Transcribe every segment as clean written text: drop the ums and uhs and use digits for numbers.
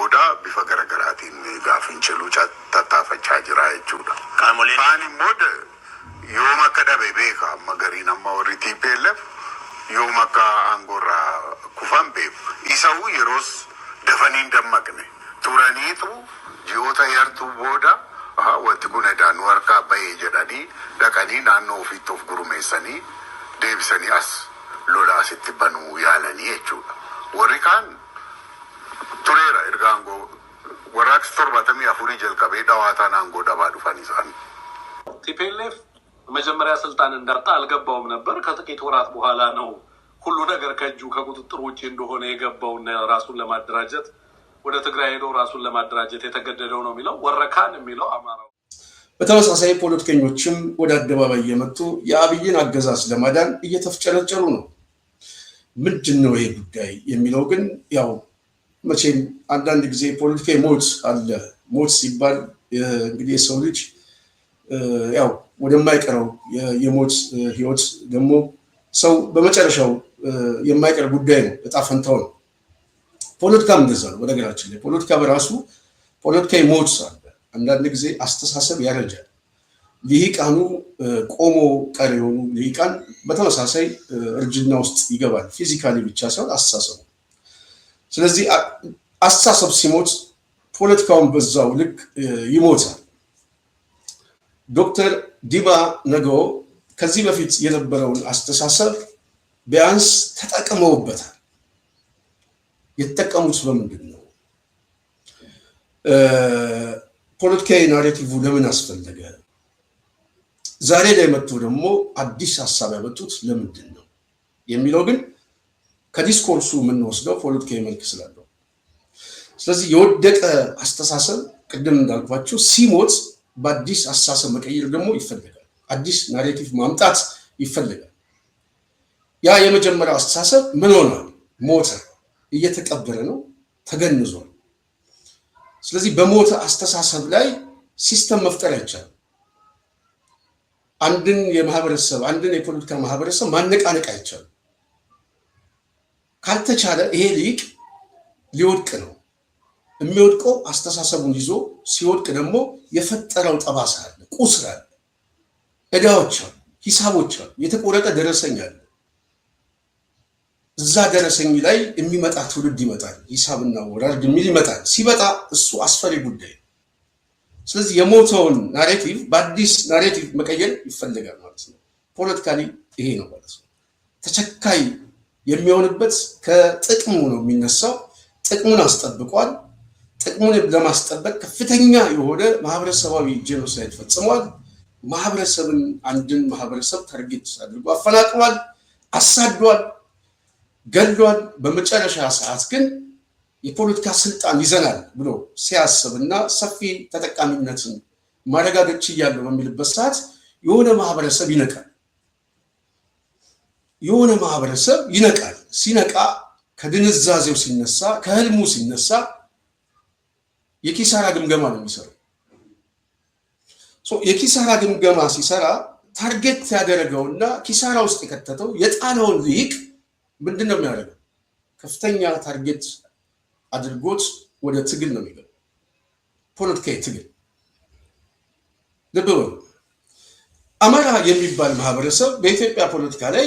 booda bifa garaagaraatiin gaafinciluu tattaafachaa jira jechuudha. Kaan immoo yoom akka dhabe beeka amma gariin amma warri TPLF yoom akka aangorraa kufan beeku. Isa'uu yeroos dafanii dammaqne turaniitu ji'oota yartuu booda wanti kun edaan nu harkaa bahee jedhanii dhaqanii naannoo ofiitti of gurmeessanii deebisanii as lola asitti banuu yaalanii jechuudha. Warri kaan tureera erga aangoo warraaqsi 74 jalqabee dhawaataan aangoo dhabaa dhufan isaanii. TPLF መጀመሪያ ስልጣን እንዳጣ አልገባውም ነበር። ከጥቂት ወራት በኋላ ነው ሁሉ ነገር ከእጁ ከቁጥጥር ውጪ እንደሆነ የገባውና ራሱን ለማደራጀት ወደ ትግራይ ሄዶ ራሱን ለማደራጀት የተገደደው ነው የሚለው ወረካን የሚለው አማራው። በተመሳሳይ ፖለቲከኞችም ወደ አደባባይ የመጡ የአብይን አገዛዝ ለማዳን እየተፍጨረጨሩ ነው። ምንድነው ይሄ ጉዳይ የሚለው ግን ያው መቼም አንዳንድ ጊዜ ፖለቲካዊ ሞት አለ። ሞት ሲባል እንግዲህ የሰው ልጅ ያው ወደማይቀረው የሞት ህይወት ደግሞ ሰው በመጨረሻው የማይቀር ጉዳይ ነው፣ እጣ ፈንታው ነው። ፖለቲካም እንደዛ ነው። በነገራችን ላይ ፖለቲካ በራሱ ፖለቲካዊ ሞት አለ። አንዳንድ ጊዜ አስተሳሰብ ያረጃል። ልሂቃኑ ቆሞ ቀሪ የሆኑ ልሂቃን በተመሳሳይ እርጅና ውስጥ ይገባል። ፊዚካሊ ብቻ ሳይሆን አስተሳሰቡ። ስለዚህ አስተሳሰብ ሲሞት ፖለቲካውን በዛው ልክ ይሞታል። ዶክተር ዲባ ነገዎ ከዚህ በፊት የነበረውን አስተሳሰብ ቢያንስ ተጠቅመውበታል። የተጠቀሙት በምንድን ነው? ፖለቲካዊ ናሬቲቭ ለምን አስፈለገ? ዛሬ ላይ መጥቶ ደግሞ አዲስ ሐሳብ ያመጡት ለምንድን ነው የሚለው ግን ከዲስኮርሱ የምንወስደው ፖለቲካዊ መልክ ስላለው። ስለዚህ የወደቀ አስተሳሰብ ቅድም እንዳልኳቸው ሲሞት በአዲስ አስተሳሰብ መቀየር ደግሞ ይፈልጋል። አዲስ ናሬቲቭ ማምጣት ይፈልጋል። ያ የመጀመሪያው አስተሳሰብ ምን ሆኗል? ሞተ፣ እየተቀበረ ነው፣ ተገንዟል። ስለዚህ በሞተ አስተሳሰብ ላይ ሲስተም መፍጠር አይቻልም። አንድን የማህበረሰብ አንድን የፖለቲካ ማህበረሰብ ማነቃነቅ አይቻልም። ካልተቻለ ይሄ ሊቅ ሊወድቅ ነው። የሚወድቀው አስተሳሰቡን ይዞ ሲወድቅ ደግሞ የፈጠረው ጠባሳ አለ፣ ቁስል አለ፣ እዳዎች አሉ፣ ሂሳቦች አሉ፣ የተቆረጠ ደረሰኝ አለ። እዛ ደረሰኝ ላይ የሚመጣ ትውልድ ይመጣል፣ ሂሳብና ወራርድ የሚል ይመጣል። ሲመጣ እሱ አስፈሪ ጉዳይ። ስለዚህ የሞተውን ናሬቲቭ በአዲስ ናሬቲቭ መቀየር ይፈልጋል ማለት ነው። ፖለቲካሊ ይሄ ነው ማለት ነው። ተቸካይ የሚሆንበት ከጥቅሙ ነው የሚነሳው። ጥቅሙን አስጠብቋል። ጥቅሙን ለማስጠበቅ ከፍተኛ የሆነ ማህበረሰባዊ ጄኖሳይድ ፈጽሟል። ማህበረሰብን አንድን ማህበረሰብ ታርጌት አድርጎ አፈናቅሏል፣ አሳዷል፣ ገድሏል። በመጨረሻ ሰዓት ግን የፖለቲካ ስልጣን ይዘናል ብሎ ሲያስብና ሰፊ ተጠቃሚነትን ማረጋገጥ ችያለሁ በሚልበት ሰዓት የሆነ ማህበረሰብ ይነቃል። የሆነ ማህበረሰብ ይነቃል። ሲነቃ ከድንዛዜው ሲነሳ ከህልሙ ሲነሳ የኪሳራ ግምገማ ነው የሚሰራው። የኪሳራ ግምገማ ሲሰራ ታርጌት ያደረገውና ኪሳራ ውስጥ የከተተው የጣለውን ልሂቅ ምንድን ነው የሚያደርገው? ከፍተኛ ታርጌት አድርጎት ወደ ትግል ነው የሚገባው። ፖለቲካዊ ትግል። ልብ በሉ። አማራ የሚባል ማህበረሰብ በኢትዮጵያ ፖለቲካ ላይ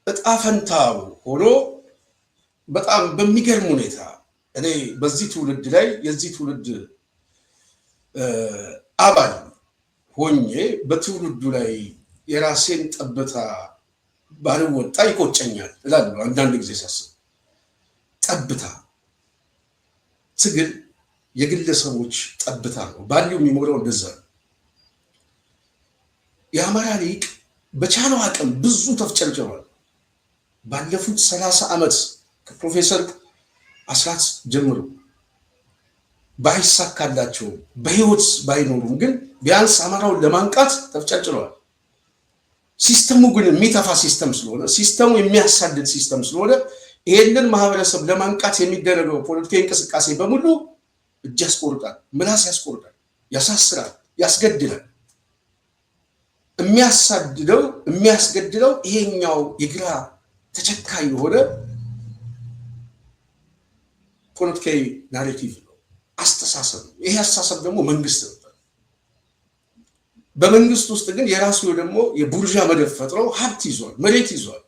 እጣ ፈንታው ሆኖ በጣም በሚገርም ሁኔታ እኔ በዚህ ትውልድ ላይ የዚህ ትውልድ አባል ሆኜ በትውልዱ ላይ የራሴን ጠብታ ባልወጣ ይቆጨኛል እላለሁ አንዳንድ ጊዜ ሳስብ። ጠብታ ትግል የግለሰቦች ጠብታ ነው። ባለው የሚሞላው እንደዛ ነው። የአማራ ሊቅ በቻለው አቅም ብዙ ተፍጨርጭሯል። ባለፉት 30 ዓመት ከፕሮፌሰር አስራት ጀምሮ ባይሳካላቸው በህይወት ባይኖሩም ግን ቢያንስ አማራውን ለማንቃት ተፍጨርጭሯል። ሲስተሙ ግን የሚተፋ ሲስተም ስለሆነ ሲስተሙ የሚያሳድድ ሲስተም ስለሆነ ይሄንን ማህበረሰብ ለማንቃት የሚደረገው ፖለቲካዊ እንቅስቃሴ በሙሉ እጅ ያስቆርጣል፣ ምላስ ያስቆርጣል፣ ያሳስራል፣ ያስገድላል። የሚያስገድለው ይሄኛው የግራ ተቸካይ የሆነ ፖለቲካዊ ናሬቲቭ ነው፣ አስተሳሰብ ነው። ይሄ አስተሳሰብ ደግሞ መንግስት ነበር። በመንግስት ውስጥ ግን የራሱ ደግሞ የቡርዣ መደብ ፈጥሮ ሀብት ይዟል፣ መሬት ይዟል፣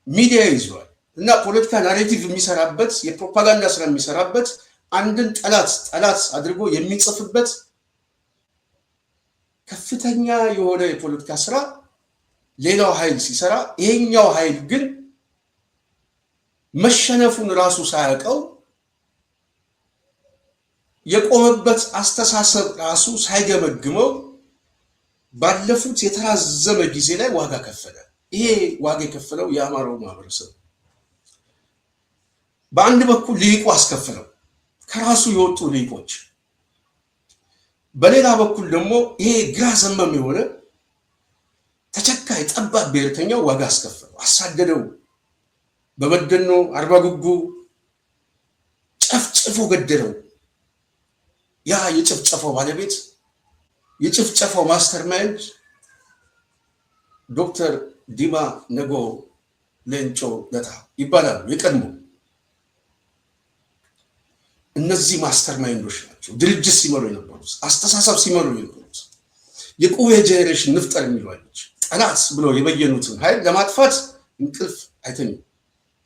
ሚዲያ ይዟል እና ፖለቲካ ናሬቲቭ የሚሰራበት የፕሮፓጋንዳ ስራ የሚሰራበት አንድን ጠላት አድርጎ የሚጽፍበት ከፍተኛ የሆነ የፖለቲካ ስራ ሌላው ኃይል ሲሰራ፣ ይሄኛው ኃይል ግን መሸነፉን ራሱ ሳያውቀው የቆመበት አስተሳሰብ ራሱ ሳይገመግመው ባለፉት የተራዘመ ጊዜ ላይ ዋጋ ከፈለ። ይሄ ዋጋ የከፈለው የአማራው ማህበረሰብ በአንድ በኩል ልሂቁ አስከፈለው፣ ከራሱ የወጡ ልሂቆች፣ በሌላ በኩል ደግሞ ይሄ ግራ ዘመም የሆነ ተቸካይ ጠባብ ብሔርተኛው ዋጋ አስከፈለው፣ አሳደደው። በበደኖ አርባ ጉጉ ጨፍጭፎ ገደለው። ያ የጭፍጨፋው ባለቤት የጭፍጨፋው ማስተር ማይንድ ዶክተር ዲማ ነጎ ሌንጮ ለታ ይባላሉ። የቀድሞ እነዚህ ማስተር ማይንዶች ናቸው ድርጅት ሲመሩ የነበሩት፣ አስተሳሰብ ሲመሩ የነበሩት። የቁቤ ጄኔሬሽን ንፍጠር የሚሏለች ጠላት ብለው የበየኑትን ኃይል ለማጥፋት እንቅልፍ አይተኙም።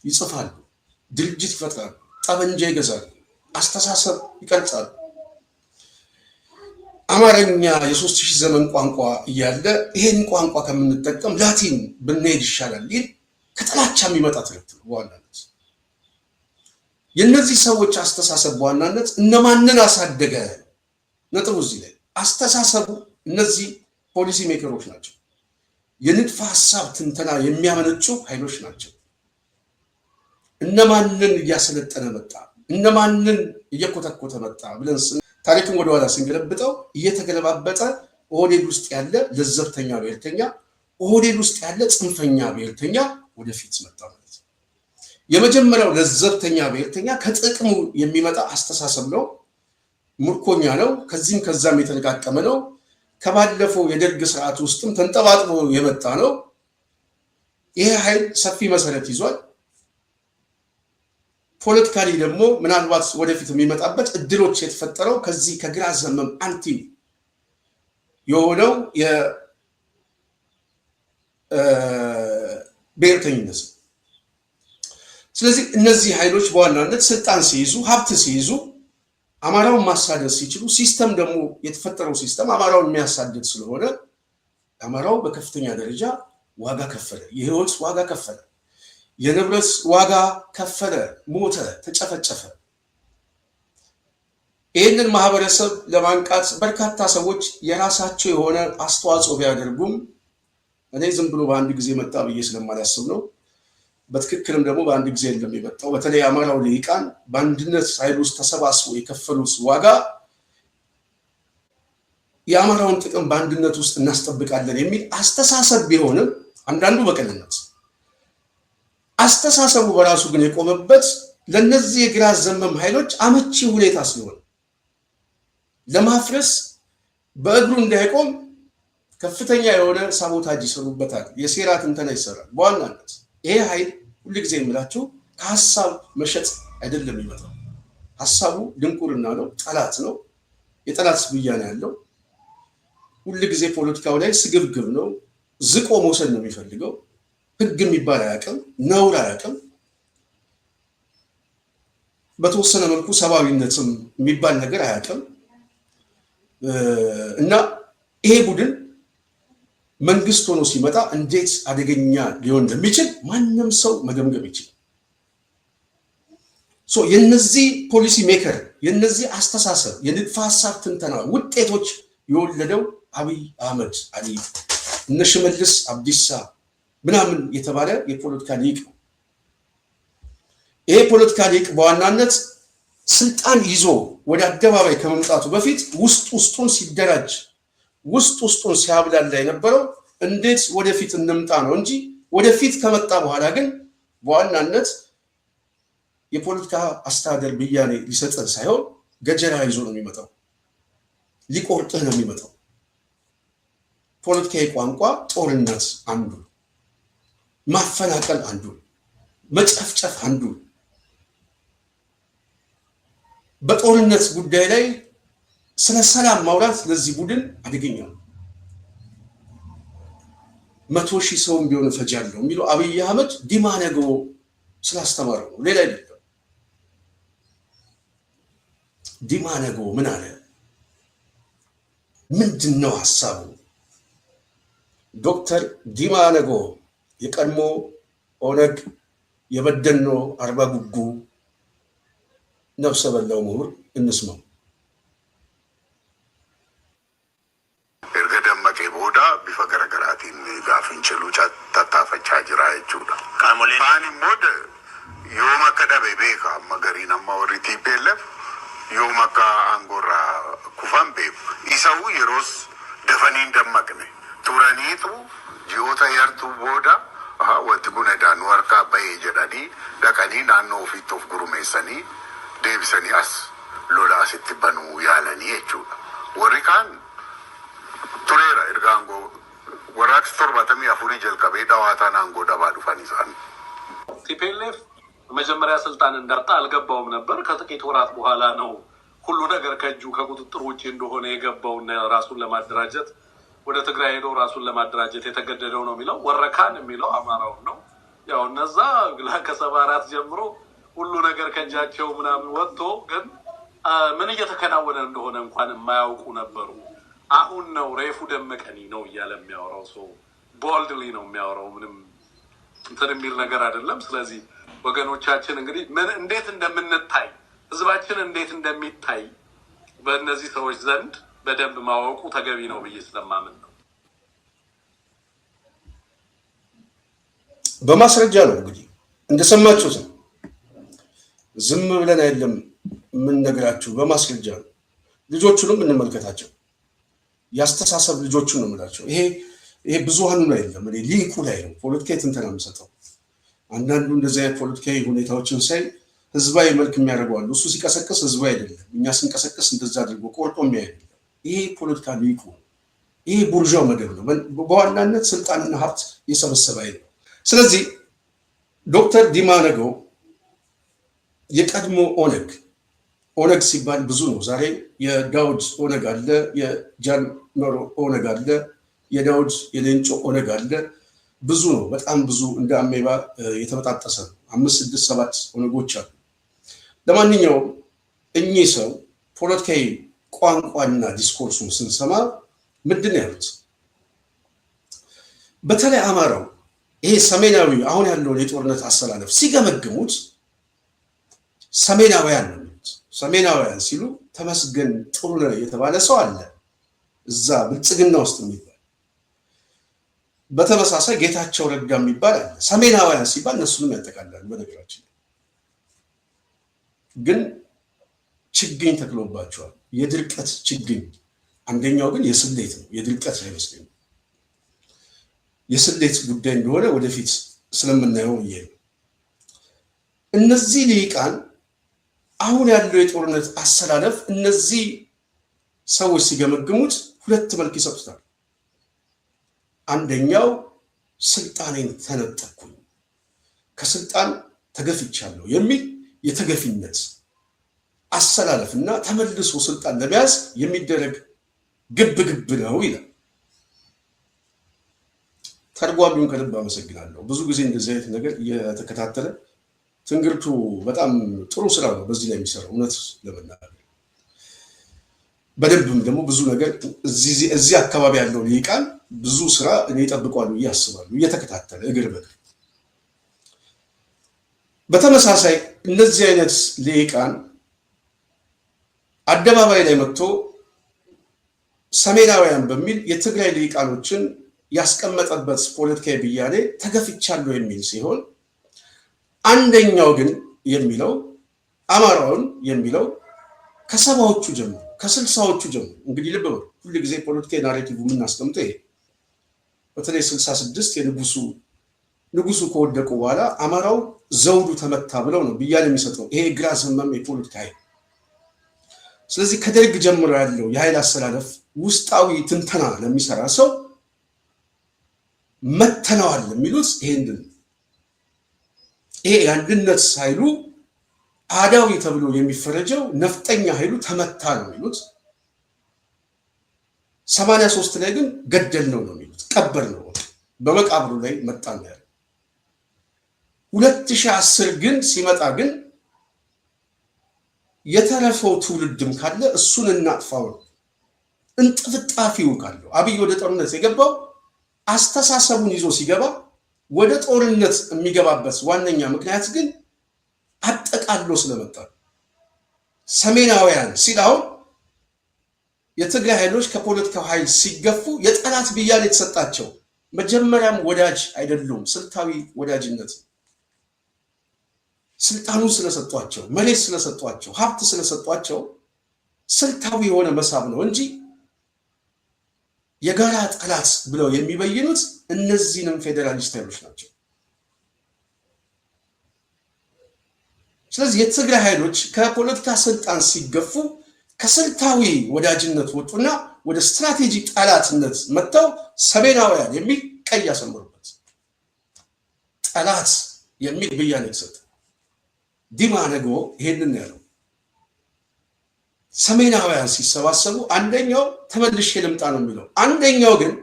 ይጽፋሉ፣ ድርጅት ይፈጥራሉ፣ ጠመንጃ ይገዛሉ፣ አስተሳሰብ ይቀርጻሉ። አማርኛ የ3000 ዘመን ቋንቋ እያለ ይሄን ቋንቋ ከምንጠቀም ላቲን ብንሄድ ይሻላል። ይህ ከጥላቻ የሚመጣ ትርክት ነው። በዋናነት የእነዚህ ሰዎች አስተሳሰብ በዋናነት እነማንን አሳደገ? ነጥቡ እዚህ ላይ አስተሳሰቡ። እነዚህ ፖሊሲ ሜከሮች ናቸው፣ የንድፈ ሀሳብ ትንተና የሚያመነጩ ኃይሎች ናቸው። እነማንን እያሰለጠነ መጣ? እነማንን እየኮተኮተ መጣ ብለን ታሪክን ወደኋላ ስንገለብጠው እየተገለባበጠ ኦህዴድ ውስጥ ያለ ለዘብተኛ ብሔርተኛ፣ ኦህዴድ ውስጥ ያለ ጽንፈኛ ብሔርተኛ ወደፊት መጣ ማለት ነው። የመጀመሪያው ለዘብተኛ ብሔርተኛ ከጥቅሙ የሚመጣ አስተሳሰብ ነው፣ ምርኮኛ ነው፣ ከዚህም ከዛም የተለቃቀመ ነው። ከባለፈው የደርግ ስርዓት ውስጥም ተንጠባጥቦ የመጣ ነው። ይሄ ኃይል ሰፊ መሰረት ይዟል። ፖለቲካሊ ደግሞ ምናልባት ወደፊት የሚመጣበት እድሎች የተፈጠረው ከዚህ ከግራ ዘመም አንቲ የሆነው የብሔርተኝነት። ስለዚህ እነዚህ ኃይሎች በዋናነት ስልጣን ሲይዙ፣ ሀብት ሲይዙ፣ አማራውን ማሳደድ ሲችሉ፣ ሲስተም ደግሞ የተፈጠረው ሲስተም አማራውን የሚያሳድድ ስለሆነ አማራው በከፍተኛ ደረጃ ዋጋ ከፈለ፣ የህይወት ዋጋ ከፈለ፣ የንብረት ዋጋ ከፈለ፣ ሞተ፣ ተጨፈጨፈ። ይህንን ማህበረሰብ ለማንቃት በርካታ ሰዎች የራሳቸው የሆነ አስተዋጽኦ ቢያደርጉም እኔ ዝም ብሎ በአንድ ጊዜ መጣ ብዬ ስለማላስብ ነው። በትክክልም ደግሞ በአንድ ጊዜ የለም የመጣው። በተለይ አማራው ልሂቃን በአንድነት ኃይል ውስጥ ተሰባስበው የከፈሉት ዋጋ የአማራውን ጥቅም በአንድነት ውስጥ እናስጠብቃለን የሚል አስተሳሰብ ቢሆንም አንዳንዱ በቅንነት አስተሳሰቡ በራሱ ግን የቆመበት ለነዚህ የግራ ዘመም ኃይሎች አመቺ ሁኔታ ስለሆነ ለማፍረስ በእግሩ እንዳይቆም ከፍተኛ የሆነ ሳቦታጅ ይሰሩበታል፣ የሴራ ትንተና ይሰራል። በዋናነት ይሄ ኃይል ሁልጊዜ የምላችሁ ከሀሳብ መሸጥ አይደለም የሚመጣው። ሀሳቡ ድንቁርና ነው፣ ጠላት ነው፣ የጠላት ብያኔ ያለው ሁልጊዜ ፖለቲካው ላይ ስግብግብ ነው፣ ዝቆ መውሰድ ነው የሚፈልገው። ህግ የሚባል አያውቅም፣ ነውር አያውቅም። በተወሰነ መልኩ ሰብአዊነትም የሚባል ነገር አያውቅም። እና ይሄ ቡድን መንግስት ሆኖ ሲመጣ እንዴት አደገኛ ሊሆን እንደሚችል ማንም ሰው መገምገም ይችላል። የነዚህ ፖሊሲ ሜከር የነዚህ አስተሳሰብ የንድፈ ሀሳብ ትንተና ውጤቶች የወለደው አብይ አህመድ አሊ እነ ሽመልስ አብዲሳ ምናምን የተባለ የፖለቲካ ሊቅ ነው። ይሄ ፖለቲካ ሊቅ በዋናነት ስልጣን ይዞ ወደ አደባባይ ከመምጣቱ በፊት ውስጡን ሲደራጅ ውስጡን ሲያብላላ የነበረው እንዴት ወደፊት እንምጣ ነው እንጂ ወደፊት ከመጣ በኋላ ግን በዋናነት የፖለቲካ አስተዳደር ብያኔ ሊሰጥህ ሳይሆን ገጀራ ይዞ ነው የሚመጣው፣ ሊቆርጥህ ነው የሚመጣው። ፖለቲካዊ ቋንቋ ጦርነት አንዱ፣ ማፈናቀል አንዱ፣ መጨፍጨፍ አንዱ። በጦርነት ጉዳይ ላይ ስለ ሰላም ማውራት ለዚህ ቡድን አደገኛ ነው። 100,000 ሰው ቢሆን ፈጃለሁ የሚለው አብይ አህመድ ዲማ ነገዎ ስላስተማረው ነው፣ ሌላ አይደለም። ዲማ ነገዎ ምን አለ? ምንድነው ሐሳቡ? ዶክተር ዲማ ነገዎ የቀድሞ ኦነግ የበደኖ አርባ ጉጉ ነፍሰ በላው ምሁር እንስማው። erga booda bifa garaagaraatiin gaafincheluu tattaafachaa jira jechuudha. Kaan immoo yoom akka dhabe beeka, amma gariin amma warri TPLF yoom akka aangoorraa kufan beeku. Isa'uu yeroos dafanii hin dammaqne turaniitu ji'oota yartuu booda wanti kun edaan harkaa bahee jedhanii dhaqanii naannoo ofiitti of gurmeessanii deebisanii as lola asitti banuu yaalanii jechuudha. Warri kaan tureera erga aangoo warraaqsi 74 jalqabee dhawaataan aangoo dhabaa dhufan isaan ቲፒኤልኤፍ መጀመሪያ ስልጣን እንዳጣ አልገባውም ነበር። ከጥቂት ወራት በኋላ ነው ሁሉ ነገር ከእጁ ከቁጥጥር ውጭ እንደሆነ የገባውና ራሱን ለማደራጀት ወደ ትግራይ ሄዶ ራሱን ለማደራጀት የተገደደው ነው የሚለው። ወረካን የሚለው አማራውን ነው። ያው እነዛ ከ74 ጀምሮ ሁሉ ነገር ከእጃቸው ምናምን ወጥቶ ግን ምን እየተከናወነ እንደሆነ እንኳን የማያውቁ ነበሩ። አሁን ነው ሬፉ ደመቀኒ ነው እያለ የሚያወራው ሰው ቦልድሊ ነው የሚያወራው። ምንም እንትን የሚል ነገር አይደለም። ስለዚህ ወገኖቻችን እንግዲህ ምን እንዴት እንደምንታይ ህዝባችን እንዴት እንደሚታይ በእነዚህ ሰዎች ዘንድ በደንብ ማወቁ ተገቢ ነው ብዬ ስለማምን ነው። በማስረጃ ነው እንግዲህ እንደሰማችሁት ነው። ዝም ብለን አይደለም ምን ነግራችሁ፣ በማስረጃ ነው። ልጆቹንም እንመልከታቸው፣ ያስተሳሰብ ልጆቹን ነው የምላቸው። ይሄ ብዙሃኑ ላይ አይደለም፣ እኔ ሊቁ ላይ ነው ፖለቲካዊ ትንተና የምሰጠው። አንዳንዱ እንደዚህ አይነት ፖለቲካዊ ሁኔታዎችን ሳይ ህዝባዊ መልክ የሚያደርገዋል። እሱ ሲቀሰቅስ ህዝባዊ አይደለም፣ እኛ ስንቀሰቅስ እንደዛ አድርጎ ቆርጦ የሚያይ አይደለም። ይሄ ፖለቲካ ሊቁ፣ ይሄ ቡርዣው መደብ ነው። በዋናነት ስልጣንና ሀብት የሰበሰበ አይደለም። ስለዚህ ዶክተር ዲማ ነገዎ የቀድሞ ኦነግ ሲባል ብዙ ነው። ዛሬ የዳውድ ኦነግ አለ፣ የጃን መሮ ኦነግ አለ፣ የዳውድ የሌንጮ ኦነግ አለ። ብዙ ነው፣ በጣም ብዙ፣ እንደ አሜባ የተበጣጠሰ ነው። 5፣ 6፣ 7 ኦነጎች አሉ። ለማንኛውም እኚህ ሰው ፖለቲካዊ ቋንቋና ዲስኮርሱን ስንሰማ ምንድን ነው ያሉት? በተለይ አማራው ይሄ ሰሜናዊ አሁን ያለውን የጦርነት አሰላለፍ ሲገመግሙት ሰሜናውያን ነው የሚሉት። ሰሜናውያን ሲሉ ተመስገን ጥሩነህ የተባለ ሰው አለ እዛ ብልጽግና ውስጥ የሚባል፣ በተመሳሳይ ጌታቸው ረዳ የሚባል አለ። ሰሜናውያን ሲባል እነሱንም ያጠቃልላሉ። በነገራችን ግን ችግኝ ተክሎባቸዋል፣ የድርቀት ችግኝ። አንደኛው ግን የስሌት ነው፣ የድርቀት አይመስለኝም። የስሌት ጉዳይ እንደሆነ ወደፊት ስለምናየው ይሄ ነው። እነዚህ ሊቃን አሁን ያለው የጦርነት አሰላለፍ እነዚህ ሰዎች ሲገመግሙት ሁለት መልክ ይሰጡታል። አንደኛው ስልጣኔን ተነጠቅኩኝ፣ ከስልጣን ተገፍቻለሁ የሚል የተገፊነት አሰላለፍና ተመልሶ ስልጣን ለመያዝ የሚደረግ ግብ ነው ይላል። ተርጓሚውን ከልብ አመሰግናለሁ። ብዙ ጊዜ እንደዚህ አይነት ነገር እየተከታተለ ትንግርቱ በጣም ጥሩ ስራ ነው በዚህ ላይ የሚሰራው። እውነት ለመናገር በደንብም ደግሞ ብዙ ነገር እዚህ አካባቢ ያለው ሊቃን ብዙ ስራ እኔ ይጠብቋሉ እያስባሉ እየተከታተለ እግር በእግር። በተመሳሳይ እነዚህ አይነት ሊቃን አደባባይ ላይ መጥቶ ሰሜናውያን በሚል የትግራይ ሊቃኖችን ያስቀመጠበት ፖለቲካዊ ብያኔ ተገፍቻለሁ የሚል ሲሆን፣ አንደኛው ግን የሚለው አማራውን የሚለው ከሰባዎቹ ጀምሮ ከ60ዎቹ ጀምሮ እንግዲህ ልብ በሉ፣ ሁሉ ጊዜ ፖለቲካዊ ናሬቲቭ የምናስቀምጠው ይሄ በተለይ 66 ንጉሱ ከወደቁ በኋላ አማራው ዘውዱ ተመታ ብለው ነው ብያኔ የሚሰጠው። ይሄ ግራ ዘመም የፖለቲካ ኃይል። ስለዚህ ከደርግ ጀምሮ ያለው የኃይል አሰላለፍ ውስጣዊ ትንተና ለሚሰራ ሰው መተናዋል የሚሉት ይሄንን ይሄ የአንድነት ኃይሉ አዳዊ ተብሎ የሚፈረጀው ነፍጠኛ ኃይሉ ተመታ ነው የሚሉት። 83 ላይ ግን ገደል ነው የሚሉት። ቀበር ነው በመቃብሩ ላይ መጣ ነው ያለው። 2010 ግን ሲመጣ ግን የተረፈው ትውልድም ካለ እሱን እናጥፋው ነው። እንጥፍጣፊው ካለው አብይ ወደ ጦርነት የገባው አስተሳሰቡን ይዞ ሲገባ ወደ ጦርነት የሚገባበት ዋነኛ ምክንያት ግን አጠቃሎ ስለመጣ ሰሜናውያን ሲል አሁን የትግራይ ኃይሎች ከፖለቲካው ኃይል ሲገፉ የጠላት ብያኔ የተሰጣቸው መጀመሪያም ወዳጅ አይደሉም። ስልታዊ ወዳጅነት ስልጣኑን ስለሰጧቸው፣ መሬት ስለሰጧቸው፣ ሀብት ስለሰጧቸው ስልታዊ የሆነ መሳብ ነው እንጂ የጋራ ጠላት ብለው የሚበይኑት እነዚህንም ፌዴራሊስት ኃይሎች ናቸው። ስለዚህ የትግራይ ኃይሎች ከፖለቲካ ስልጣን ሲገፉ ከስልታዊ ወዳጅነት ወጡና ወደ ስትራቴጂ ጠላትነት መጥተው ሰሜናውያን የሚል ቀይ ያሰምሩበት ጠላት የሚል ብያኔ የተሰጠ ዲማ ነገ ይሄንን ያለው ሰሜናውያን ሲሰባሰቡ አንደኛው ተመልሼ ልምጣ ነው የሚለው፣ አንደኛው ግን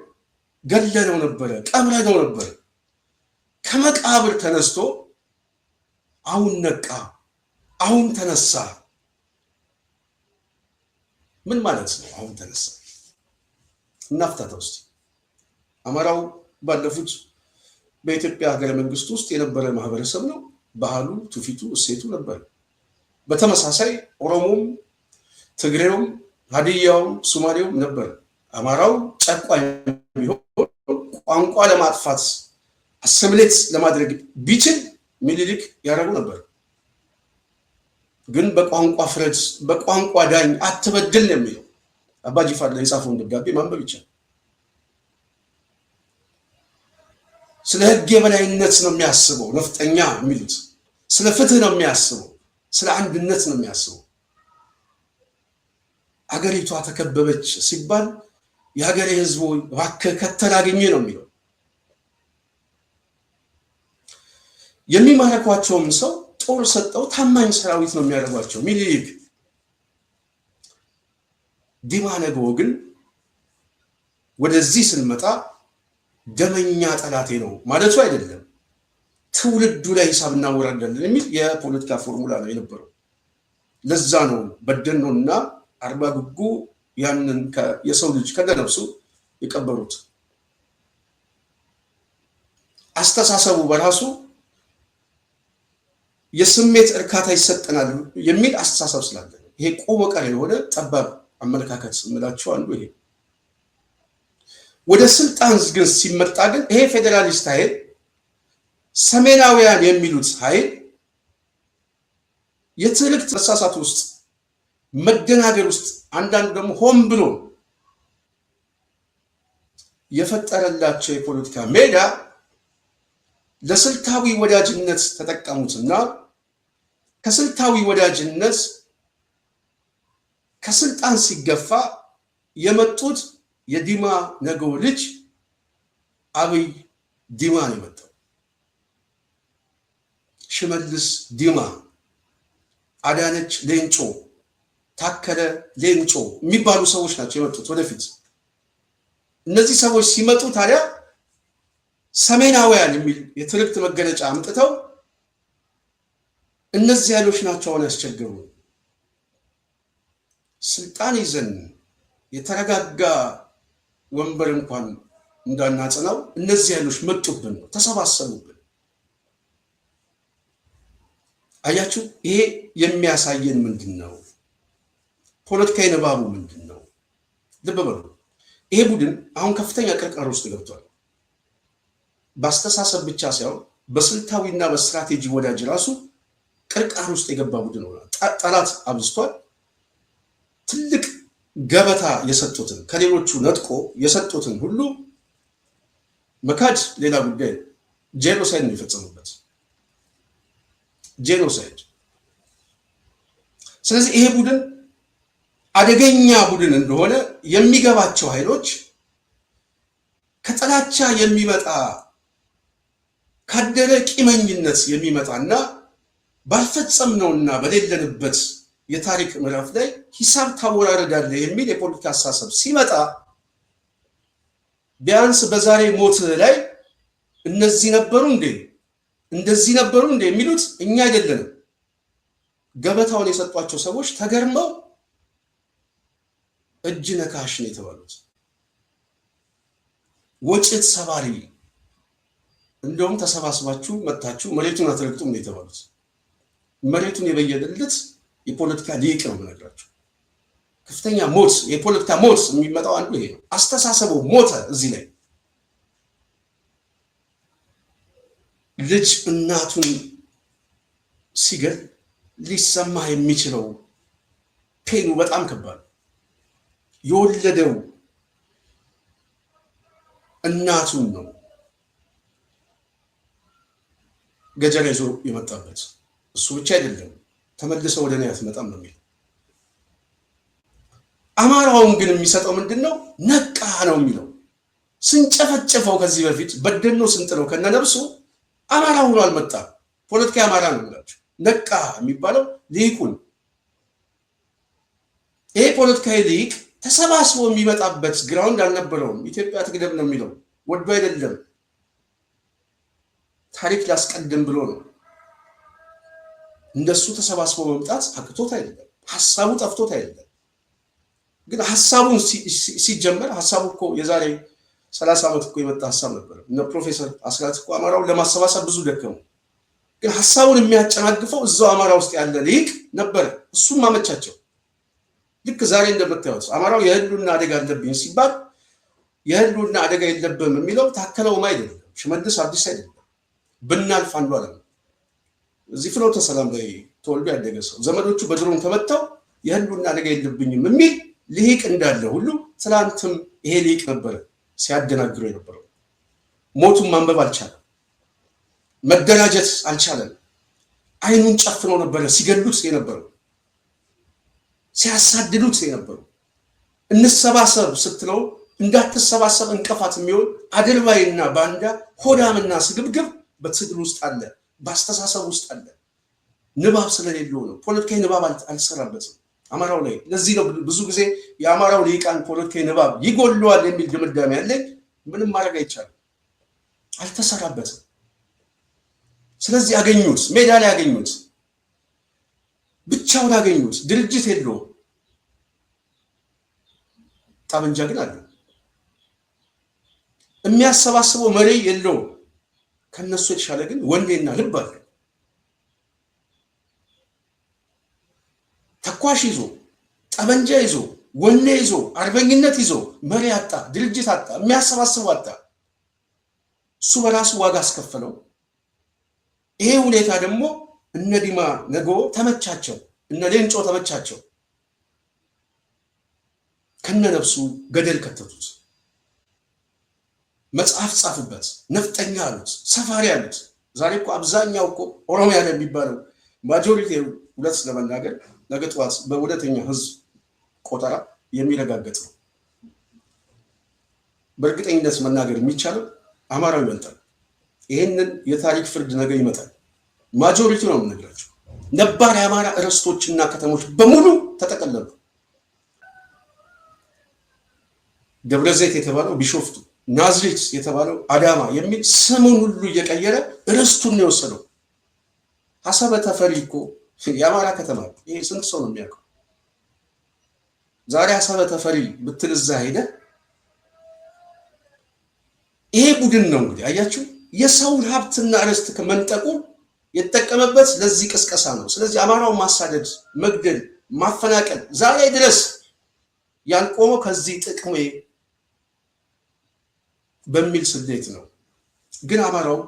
ገለነው ነበረ፣ ቀብረነው ነበረ። ከመቃብር ተነስቶ አሁን ነቃ፣ አሁን ተነሳ። ምን ማለት ነው? አሁን ተነሳ እናፍታታ ውስጥ አማራው ባለፉት በኢትዮጵያ ሀገረ መንግስት ውስጥ የነበረ ማህበረሰብ ነው። ባህሉ፣ ትውፊቱ፣ እሴቱ ነበር። በተመሳሳይ ኦሮሞም፣ ትግሬውም፣ ሀዲያውም፣ ሶማሌውም ነበር። አማራው ጨቋኝ ቢሆን ቋንቋ ለማጥፋት አሰምሌት ለማድረግ ቢችል ሚኒሊክ ያደረጉ ነበር። ግን በቋንቋ ፍረድ፣ በቋንቋ ዳኝ፣ አትበድል ነው የሚለው አባ ጂፋር ላይ የጻፈውን ደብዳቤ ማንበብ ይቻላል። ስለ ህግ የበላይነት ነው የሚያስበው ነፍጠኛ የሚሉት። ስለ ፍትህ ነው የሚያስበው፣ ስለ አንድነት ነው የሚያስበው። አገሪቷ ተከበበች ሲባል የሀገሬ ህዝብ እባክህ ከተላገኘ ነው የሚለው። የሚማረኳቸውም ሰው ጦር ሰጠው ታማኝ ሰራዊት ነው የሚያደርጓቸው። ሚኒሊክ ዲማ ነገ ግን ወደዚህ ስንመጣ ደመኛ ጠላቴ ነው ማለቱ አይደለም፣ ትውልዱ ላይ ሂሳብ እናወራዳለን የሚል የፖለቲካ ፎርሙላ ነው የነበረው። ለዛ ነው በደኖና አርባ ጉጉ ያንን የሰው ልጅ ከነፍሱ የቀበሩት። አስተሳሰቡ በራሱ የስሜት እርካታ ይሰጠናል የሚል አስተሳሰብ ስላለ ይሄ ቆሞ ቀር የሆነ ጠባብ አመለካከት ስምላቸው አንዱ ይሄ። ወደ ስልጣን ግን ሲመጣ ግን ይሄ ፌዴራሊስት ኃይል ሰሜናውያን የሚሉት ኃይል የትርክት መሳሳት ውስጥ መደናገር ውስጥ አንዳንዱ ደግሞ ሆን ብሎ የፈጠረላቸው የፖለቲካ ሜዳ ለስልታዊ ወዳጅነት ተጠቀሙትና ከስልታዊ ወዳጅነት ከስልጣን ሲገፋ የመጡት የዲማ ነገው ልጅ አብይ ዲማ ነው የመጣው። ሽመልስ ዲማ፣ አዳነች ሌንጮ፣ ታከለ ሌንጮ የሚባሉ ሰዎች ናቸው የመጡት ወደፊት። እነዚህ ሰዎች ሲመጡ ታዲያ ሰሜናውያን የሚል የትርክት መገለጫ አምጥተው እነዚህ ኃይሎች ናቸው አሁን ያስቸገሩ። ስልጣን ይዘን የተረጋጋ ወንበር እንኳን እንዳናጸናው እነዚህ ኃይሎች መጡብን ነው፣ ተሰባሰቡብን። አያችሁ፣ ይሄ የሚያሳየን ምንድን ነው? ፖለቲካዊ ንባቡ ምንድን ነው? ልብ በሉ። ይሄ ቡድን አሁን ከፍተኛ ቅርቃር ውስጥ ገብቷል። በአስተሳሰብ ብቻ ሳይሆን በስልታዊና በስትራቴጂ ወዳጅ ራሱ ቅርቃር ውስጥ የገባ ቡድን ሆኗል። ጠላት አብዝቷል። ትልቅ ገበታ የሰጡትን ከሌሎቹ ነጥቆ የሰጡትን ሁሉ መካድ ሌላ ጉዳይ፣ ጄኖሳይድ ነው የፈጸሙበት፣ ጄኖሳይድ። ስለዚህ ይሄ ቡድን አደገኛ ቡድን እንደሆነ የሚገባቸው ኃይሎች ከጥላቻ የሚመጣ ካደረ ቂመኝነት የሚመጣና ባልፈጸምነውና በሌለንበት የታሪክ ምዕራፍ ላይ ሂሳብ ታወራረዳለህ የሚል የፖለቲካ አስተሳሰብ ሲመጣ ቢያንስ በዛሬ ሞት ላይ እነዚህ ነበሩ እንዴ እንደዚህ ነበሩ እንዴ የሚሉት እኛ አይደለንም። ገበታውን የሰጧቸው ሰዎች ተገርመው እጅ ነካሽ ነው የተባሉት። ወጭት ሰባሪ እንደውም ተሰባስባችሁ መታችሁ መሬቱን አትረግጡም ነው የተባሉት። መሬቱን የበየደለት የፖለቲካ ሊቅ ነው የምነግራችሁ። ከፍተኛ ሞት የፖለቲካ ሞት የሚመጣው አንዱ ይሄ ነው። አስተሳሰቡ ሞተ። እዚህ ላይ ልጅ እናቱን ሲገል ሊሰማ የሚችለው ፔኑ በጣም ከባድ። የወለደው እናቱን ነው ገጀራ ይዞ የመጣበት። እሱ ብቻ አይደለም ተመልሰው ወደ እኔ አትመጣም ነው የሚለው። አማራውን ግን የሚሰጠው ምንድነው? ነቃ ነው የሚለው። ስንጨፈጨፈው ከዚህ በፊት በደኖ ስንጥለው ከነነብሱ አማራ ሆኖ አልመጣም። ፖለቲካ አማራ ነው ብላችሁ ነቃ የሚባለው ሊቁን። ይሄ ፖለቲካዊ ሊቅ ተሰባስቦ የሚመጣበት ግራውንድ አልነበረውም። ኢትዮጵያ ትቅደም ነው የሚለው ወዶ አይደለም፣ ታሪክ ላስቀድም ብሎ ነው። እንደሱ ተሰባስቦ መምጣት አቅቶት አይደለም፣ ሐሳቡ ጠፍቶት አይደለም። ግን ሐሳቡን ሲጀመር ሐሳቡ እኮ የዛሬ 30 ዓመት እኮ የመጣ ሐሳብ ነበር። እነ ፕሮፌሰር አስራት እኮ አማራውን ለማሰባሰብ ብዙ ደከሙ። ግን ሐሳቡን የሚያጨናግፈው እዛው አማራ ውስጥ ያለ ሊቅ ነበር። እሱም ማመቻቸው። ልክ ዛሬ እንደምታዩት አማራው የህልውና አደጋ አለብኝ ሲባል የህልውና አደጋ የለብም የሚለው ታከለውም አይደለም፣ ሽመልስ አብዲስ አይደለም፣ ብናልፍ አንዱ አለ። እዚህ ፍኖተ ሰላም ላይ ተወልዶ ያደገ ሰው ዘመዶቹ በድሮን ተመተው የህልውና አደጋ የለብኝም የሚል ሊቅ እንዳለ ሁሉ ትላንትም ይሄ ሊቅ ነበር ሲያደናግረው የነበረው። ሞቱን ማንበብ አልቻለም፣ መደራጀት አልቻለም። አይኑን ጨፍኖ ነበረ ሲገሉት የነበረው፣ ሲያሳድዱት የነበረው። እንሰባሰብ ስትለው እንዳትሰባሰብ እንቅፋት የሚሆን አድርባይና ባንዳ ሆዳምና ስግብግብ በትግል ውስጥ አለ፣ በአስተሳሰብ ውስጥ አለ። ንባብ ስለሌለው ነው። ፖለቲካዊ ንባብ አልሰራበትም አማራው ላይ። ለዚህ ነው ብዙ ጊዜ የአማራው ሊቃን ፖለቲካዊ ንባብ ይጎለዋል የሚል ድምዳሜ ያለኝ። ምንም ማድረግ አይቻልም፣ አልተሰራበትም። ስለዚህ አገኙት፣ ሜዳ ላይ አገኙት፣ ብቻውን አገኙት። ድርጅት የለውም፣ ጠመንጃ ግን አለ። የሚያሰባስበው መሪ የለውም። ከነሱ የተሻለ ግን ወኔና ልብ አለ። ተኳሽ ይዞ ጠመንጃ ይዞ ወኔ ይዞ አርበኝነት ይዞ መሪ አጣ፣ ድርጅት አጣ፣ የሚያሰባስበው አጣ። እሱ በራሱ ዋጋ አስከፈለው። ይሄ ሁኔታ ደግሞ እነ ዲማ ነገ ተመቻቸው፣ እነ ሌንጮ ተመቻቸው። ከነነፍሱ ገደል ከተቱት። መጽሐፍ ጻፉበት፣ ነፍጠኛ አሉት፣ ሰፋሪ አሉት። ዛሬ እኮ አብዛኛው እኮ ኦሮሚያ ነው የሚባለው ማጆሪቲ ሁለት ለመናገር ነገ ጠዋት በሁለተኛ ህዝብ ቆጠራ የሚረጋገጥ ነው። በእርግጠኝነት መናገር የሚቻለው አማራው ይበልጣል። ይሄንን የታሪክ ፍርድ ነገ ይመጣል። ማጆሪቲ ነው የምነግራቸው። ነባር የአማራ ርስቶችና ከተሞች በሙሉ ተጠቀለሉ። ደብረ ዘይት የተባለው ቢሾፍቱ፣ ናዝሬት የተባለው አዳማ የሚል ስሙን ሁሉ እየቀየረ ርስቱን ነው የወሰደው። ሀሰበ ተፈሪ እኮ የአማራ ከተማ። ይሄ ስንት ሰው ነው የሚያውቀው? ዛሬ ሀሰበ ተፈሪ ብትል እዛ ሄደ። ይሄ ቡድን ነው እንግዲህ አያችሁ፣ የሰውን ሀብትና ርስት ከመንጠቁ የተጠቀመበት ለዚህ ቅስቀሳ ነው። ስለዚህ አማራውን ማሳደድ፣ መግደል፣ ማፈናቀል ዛሬ ድረስ ያልቆመው ከዚህ ጥቅሜ በሚል ስሌት ነው። ግን አማራው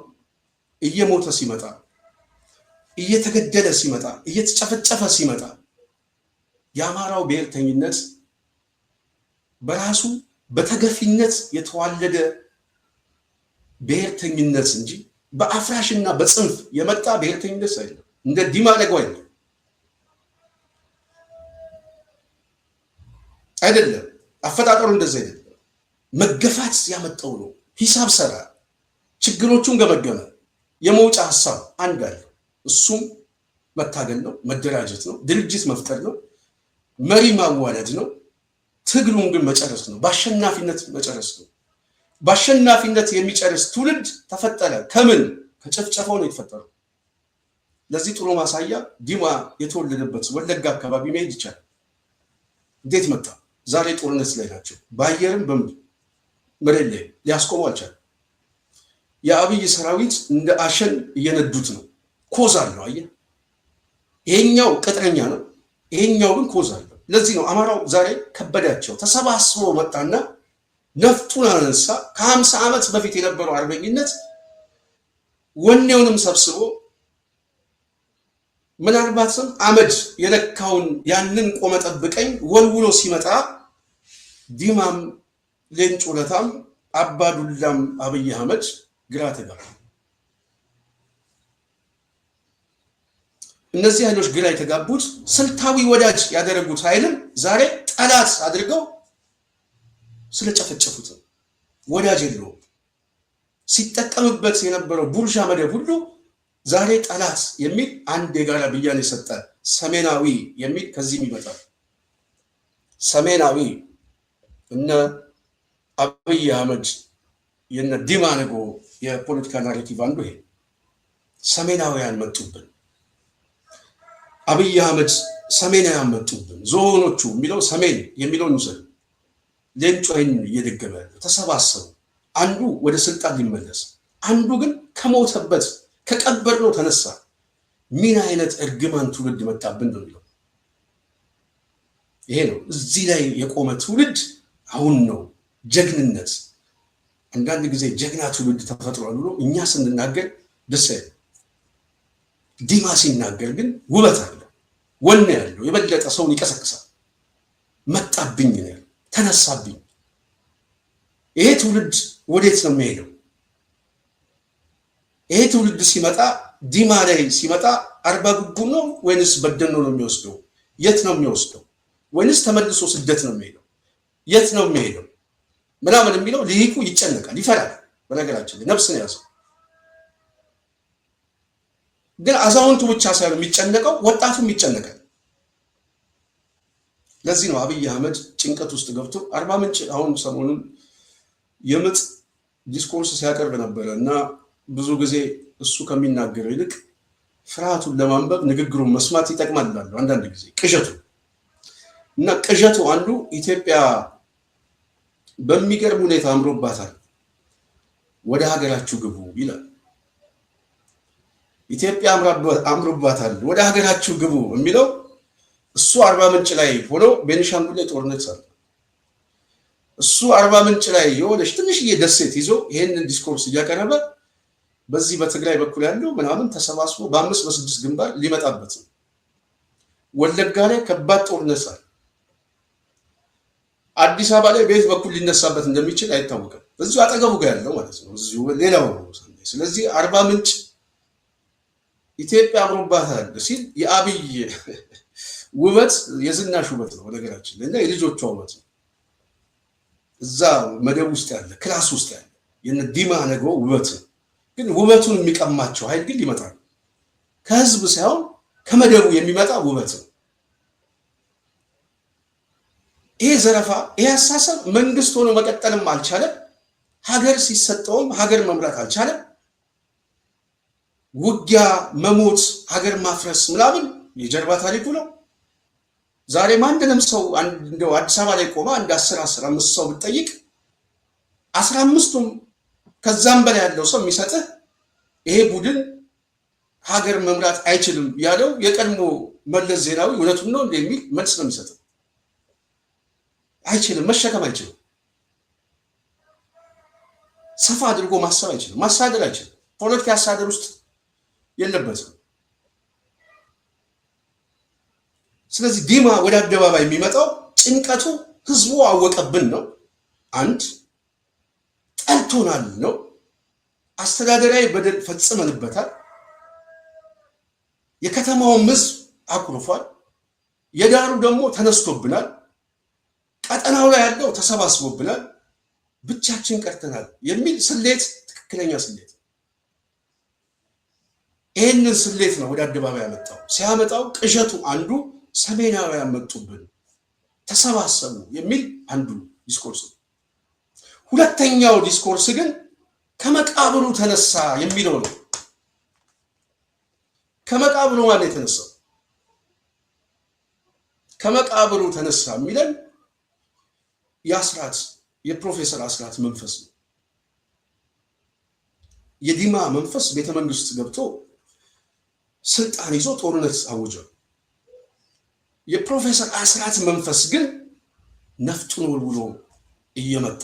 እየሞተ ሲመጣ፣ እየተገደለ ሲመጣ፣ እየተጨፈጨፈ ሲመጣ የአማራው ብሔርተኝነት በራሱ በተገፊነት የተዋለደ ብሔርተኝነት እንጂ በአፍራሽና በጽንፍ የመጣ ብሔርተኝነት አይደለም። እንደ ዲማ ነገው አይደለም። አፈጣጠሩ እንደዚህ አይደለም። መገፋት ያመጣው ነው። ሂሳብ ሰራ፣ ችግሮቹን ገመገመ። የመውጫ ሐሳብ አንድ አለ። እሱም መታገል ነው፣ መደራጀት ነው፣ ድርጅት መፍጠር ነው፣ መሪ ማዋለድ ነው። ትግሉን ግን መጨረስ ነው፣ በአሸናፊነት መጨረስ ነው። በአሸናፊነት የሚጨርስ ትውልድ ተፈጠረ። ከምን? ከጨፍጨፋው ነው የተፈጠረው። ለዚህ ጥሩ ማሳያ ዲማ የተወለደበት ወለጋ አካባቢ መሄድ ይቻላል። እንዴት መጣ? ዛሬ ጦርነት ላይ ናቸው። በአየርም መሬት ላይ ሊያስቆሙ አልቻለም። የአብይ ሰራዊት እንደ አሸን እየነዱት ነው። ኮዝ አለው። አየህ፣ ይሄኛው ቅጥረኛ ነው፣ ይሄኛው ግን ኮዝ አለው። ለዚህ ነው አማራው ዛሬ ከበዳቸው። ተሰባስቦ መጣና ነፍጡን አነሳ። ከ50 ዓመት በፊት የነበረው አርበኝነት ወኔውንም ሰብስቦ ምናልባትም አመድ የለካውን ያንን ቆመ ጠብቀኝ ወልውሎ ሲመጣ ዲማም ሌንጮ ለታም አባዱላም አብይ አህመድ ግራ ተጋባ። እነዚህ ኃይሎች ግራ የተጋቡት ስልታዊ ወዳጅ ያደረጉት ኃይልም ዛሬ ጠላት አድርገው ስለጨፈጨፉት ወዳጅ የለውም። ሲጠቀምበት የነበረው ቡርዣ መደብ ሁሉ ዛሬ ጠላት የሚል አንድ የጋራ ብያኔ የሰጠ ሰሜናዊ የሚል ከዚህም ይመጣል። ሰሜናዊ እነ አብይ አህመድ የነ ዲማ ነጎ የፖለቲካ ናሬቲቭ አንዱ ይሄ ሰሜናውያን መጡብን፣ አብይ አህመድ ሰሜናውያን መጡብን፣ ዞኖቹ የሚለው ሰሜን የሚለውን ውሰድ። ሌንጮይን እየደገመ ተሰባሰቡ። አንዱ ወደ ስልጣን ሊመለስ፣ አንዱ ግን ከሞተበት ከቀበርነው ተነሳ። ምን አይነት እርግማን ትውልድ መጣብን ነው የሚለው። ይሄ ነው እዚህ ላይ የቆመ ትውልድ አሁን ነው ጀግንነት። አንዳንድ ጊዜ ጀግና ትውልድ ተፈጥሯል ብሎ እኛ ስንናገር ደስ አይልም። ዲማ ሲናገር ግን ውበት አለ፣ ወኔ ያለው የበለጠ ሰውን ይቀሰቅሳል። መጣብኝ ነው ተነሳብኝ። ይሄ ትውልድ ወዴት ነው የሚሄደው? ይሄ ትውልድ ሲመጣ ዲማ ላይ ሲመጣ አርባ ጉጉ ነው ወይንስ በደኖ ነው የሚወስደው? የት ነው የሚወስደው? ወይንስ ተመልሶ ስደት ነው የሚሄደው? የት ነው የሚሄደው ምናምን የሚለው ልሂቁ ይጨነቃል፣ ይፈራል። በነገራችን ላይ ነፍስ ነው ያዘው። ግን አዛውንቱ ብቻ ሳይሆን የሚጨነቀው ወጣቱም ይጨነቃል። ለዚህ ነው አብይ አህመድ ጭንቀት ውስጥ ገብቶ አርባ ምንጭ አሁን ሰሞኑን የምጥ ዲስኮርስ ሲያቀርብ ነበረ እና ብዙ ጊዜ እሱ ከሚናገረው ይልቅ ፍርሃቱን ለማንበብ ንግግሩን መስማት ይጠቅማል እላለሁ። አንዳንድ ጊዜ ቅዠቱ እና ቅዠቱ አንዱ ኢትዮጵያ በሚገርም ሁኔታ አምሮባታል፣ ወደ ሀገራችሁ ግቡ ይላል። ኢትዮጵያ አምሮባታል፣ ወደ ሀገራችሁ ግቡ የሚለው እሱ አርባ ምንጭ ላይ ሆኖ ቤኒሻንጉል ላይ ጦርነት ሳለ እሱ አርባ ምንጭ ላይ የሆነች ትንሽዬ ደሴት ይዞ ይሄንን ዲስኮርስ እያቀረበ በዚህ በትግራይ በኩል ያለው ምናምን ተሰባስቦ በ5 በ6 ግንባር ሊመጣበት ነው። ወለጋ ላይ ከባድ ጦርነት ሳለ አዲስ አበባ ላይ ቤት በኩል ሊነሳበት እንደሚችል አይታወቅም። እዚሁ አጠገቡ ጋር ያለው ማለት ነው፣ እዚሁ ሌላው ነው። ስለዚህ አርባ ምንጭ ኢትዮጵያ አምሮባታል ሲል የአብይ ውበት የዝናሽ ውበት ነው ነገራችን እና የልጆቿ ውበት ነው። እዛ መደብ ውስጥ ያለ ክላስ ውስጥ ያለ የነ ዲማ ነጎ ውበት ነው። ግን ውበቱን የሚቀማቸው ኃይል ግን ይመጣል። ከህዝብ ሳይሆን ከመደቡ የሚመጣ ውበት ነው። ይሄ ዘረፋ፣ ይሄ አሳሰብ መንግስት ሆኖ መቀጠልም አልቻለም። ሀገር ሲሰጠውም ሀገር መምራት አልቻለም። ውጊያ፣ መሞት፣ ሀገር ማፍረስ ምናምን የጀርባ ታሪኩ ነው። ዛሬ ማንንም ሰው እንደው አዲስ አበባ ላይ ቆማ አንድ 10-15 ሰው ብትጠይቅ 15ቱም ከዛም በላይ ያለው ሰው የሚሰጥህ ይሄ ቡድን ሀገር መምራት አይችልም ያለው የቀድሞ መለስ ዜናዊ እውነቱን ነው እንደሚል መልስ ነው የሚሰጠው። አይችልም፣ መሸከም አይችልም፣ ሰፋ አድርጎ ማሰብ አይችልም፣ ማሳደር አይችልም፣ ፖለቲካ አሳደር ውስጥ የለበትም። ስለዚህ ዲማ ወደ አደባባይ የሚመጣው ጭንቀቱ ህዝቡ አወቀብን ነው። አንድ ጠልቶናል ነው። አስተዳደራዊ በደል ፈጽመንበታል። የከተማውን ህዝብ አኩርፏል። የዳሩ ደግሞ ተነስቶብናል። ቀጠናው ላይ ያለው ተሰባስቦብናል። ብቻችን ቀርተናል የሚል ስሌት፣ ትክክለኛ ስሌት። ይህንን ስሌት ነው ወደ አደባባይ ያመጣው። ሲያመጣው ቅዠቱ አንዱ ሰሜናውያን መጡብን ተሰባሰቡ የሚል አንዱ ዲስኮርስ ነው። ሁለተኛው ዲስኮርስ ግን ከመቃብሩ ተነሳ የሚለው ነው። ከመቃብሩ ማን የተነሳው? ከመቃብሩ ተነሳ የሚለን የፕሮፌሰር አስራት መንፈስ ነው። የዲማ መንፈስ ቤተ መንግስት ገብቶ ስልጣን ይዞ ጦርነት አውጇል። የፕሮፌሰር አስራት መንፈስ ግን ነፍጡን ወልውሎ እየመጣ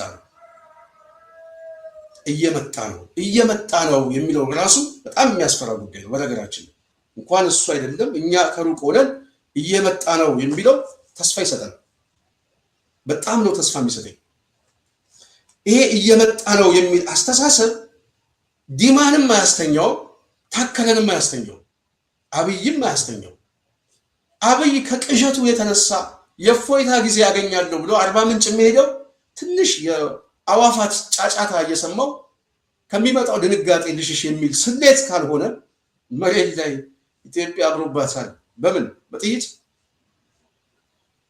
ነው የሚለው ራሱ በጣም የሚያስፈራ ጉዳይ ነው። በነገራችን እንኳን እሱ አይደለም እኛ ከሩቅ ሆነን እየመጣ ነው የሚለው ተስፋ ይሰጠናል። በጣም ነው ተስፋ የሚሰጠኝ። ይሄ እየመጣ ነው የሚል አስተሳሰብ ዲማንም አያስተኛው፣ ታከለንም አያስተኛው፣ አብይም አያስተኛው። አብይ ከቅዠቱ የተነሳ የፎይታ ጊዜ ያገኛለሁ ብሎ አርባ ምንጭ የሚሄደው ትንሽ የአዋፋት ጫጫታ እየሰማው ከሚመጣው ድንጋጤ ልሽሽ የሚል ስሌት ካልሆነ መሬት ላይ ኢትዮጵያ አብሮባታል። በምን? በጥይት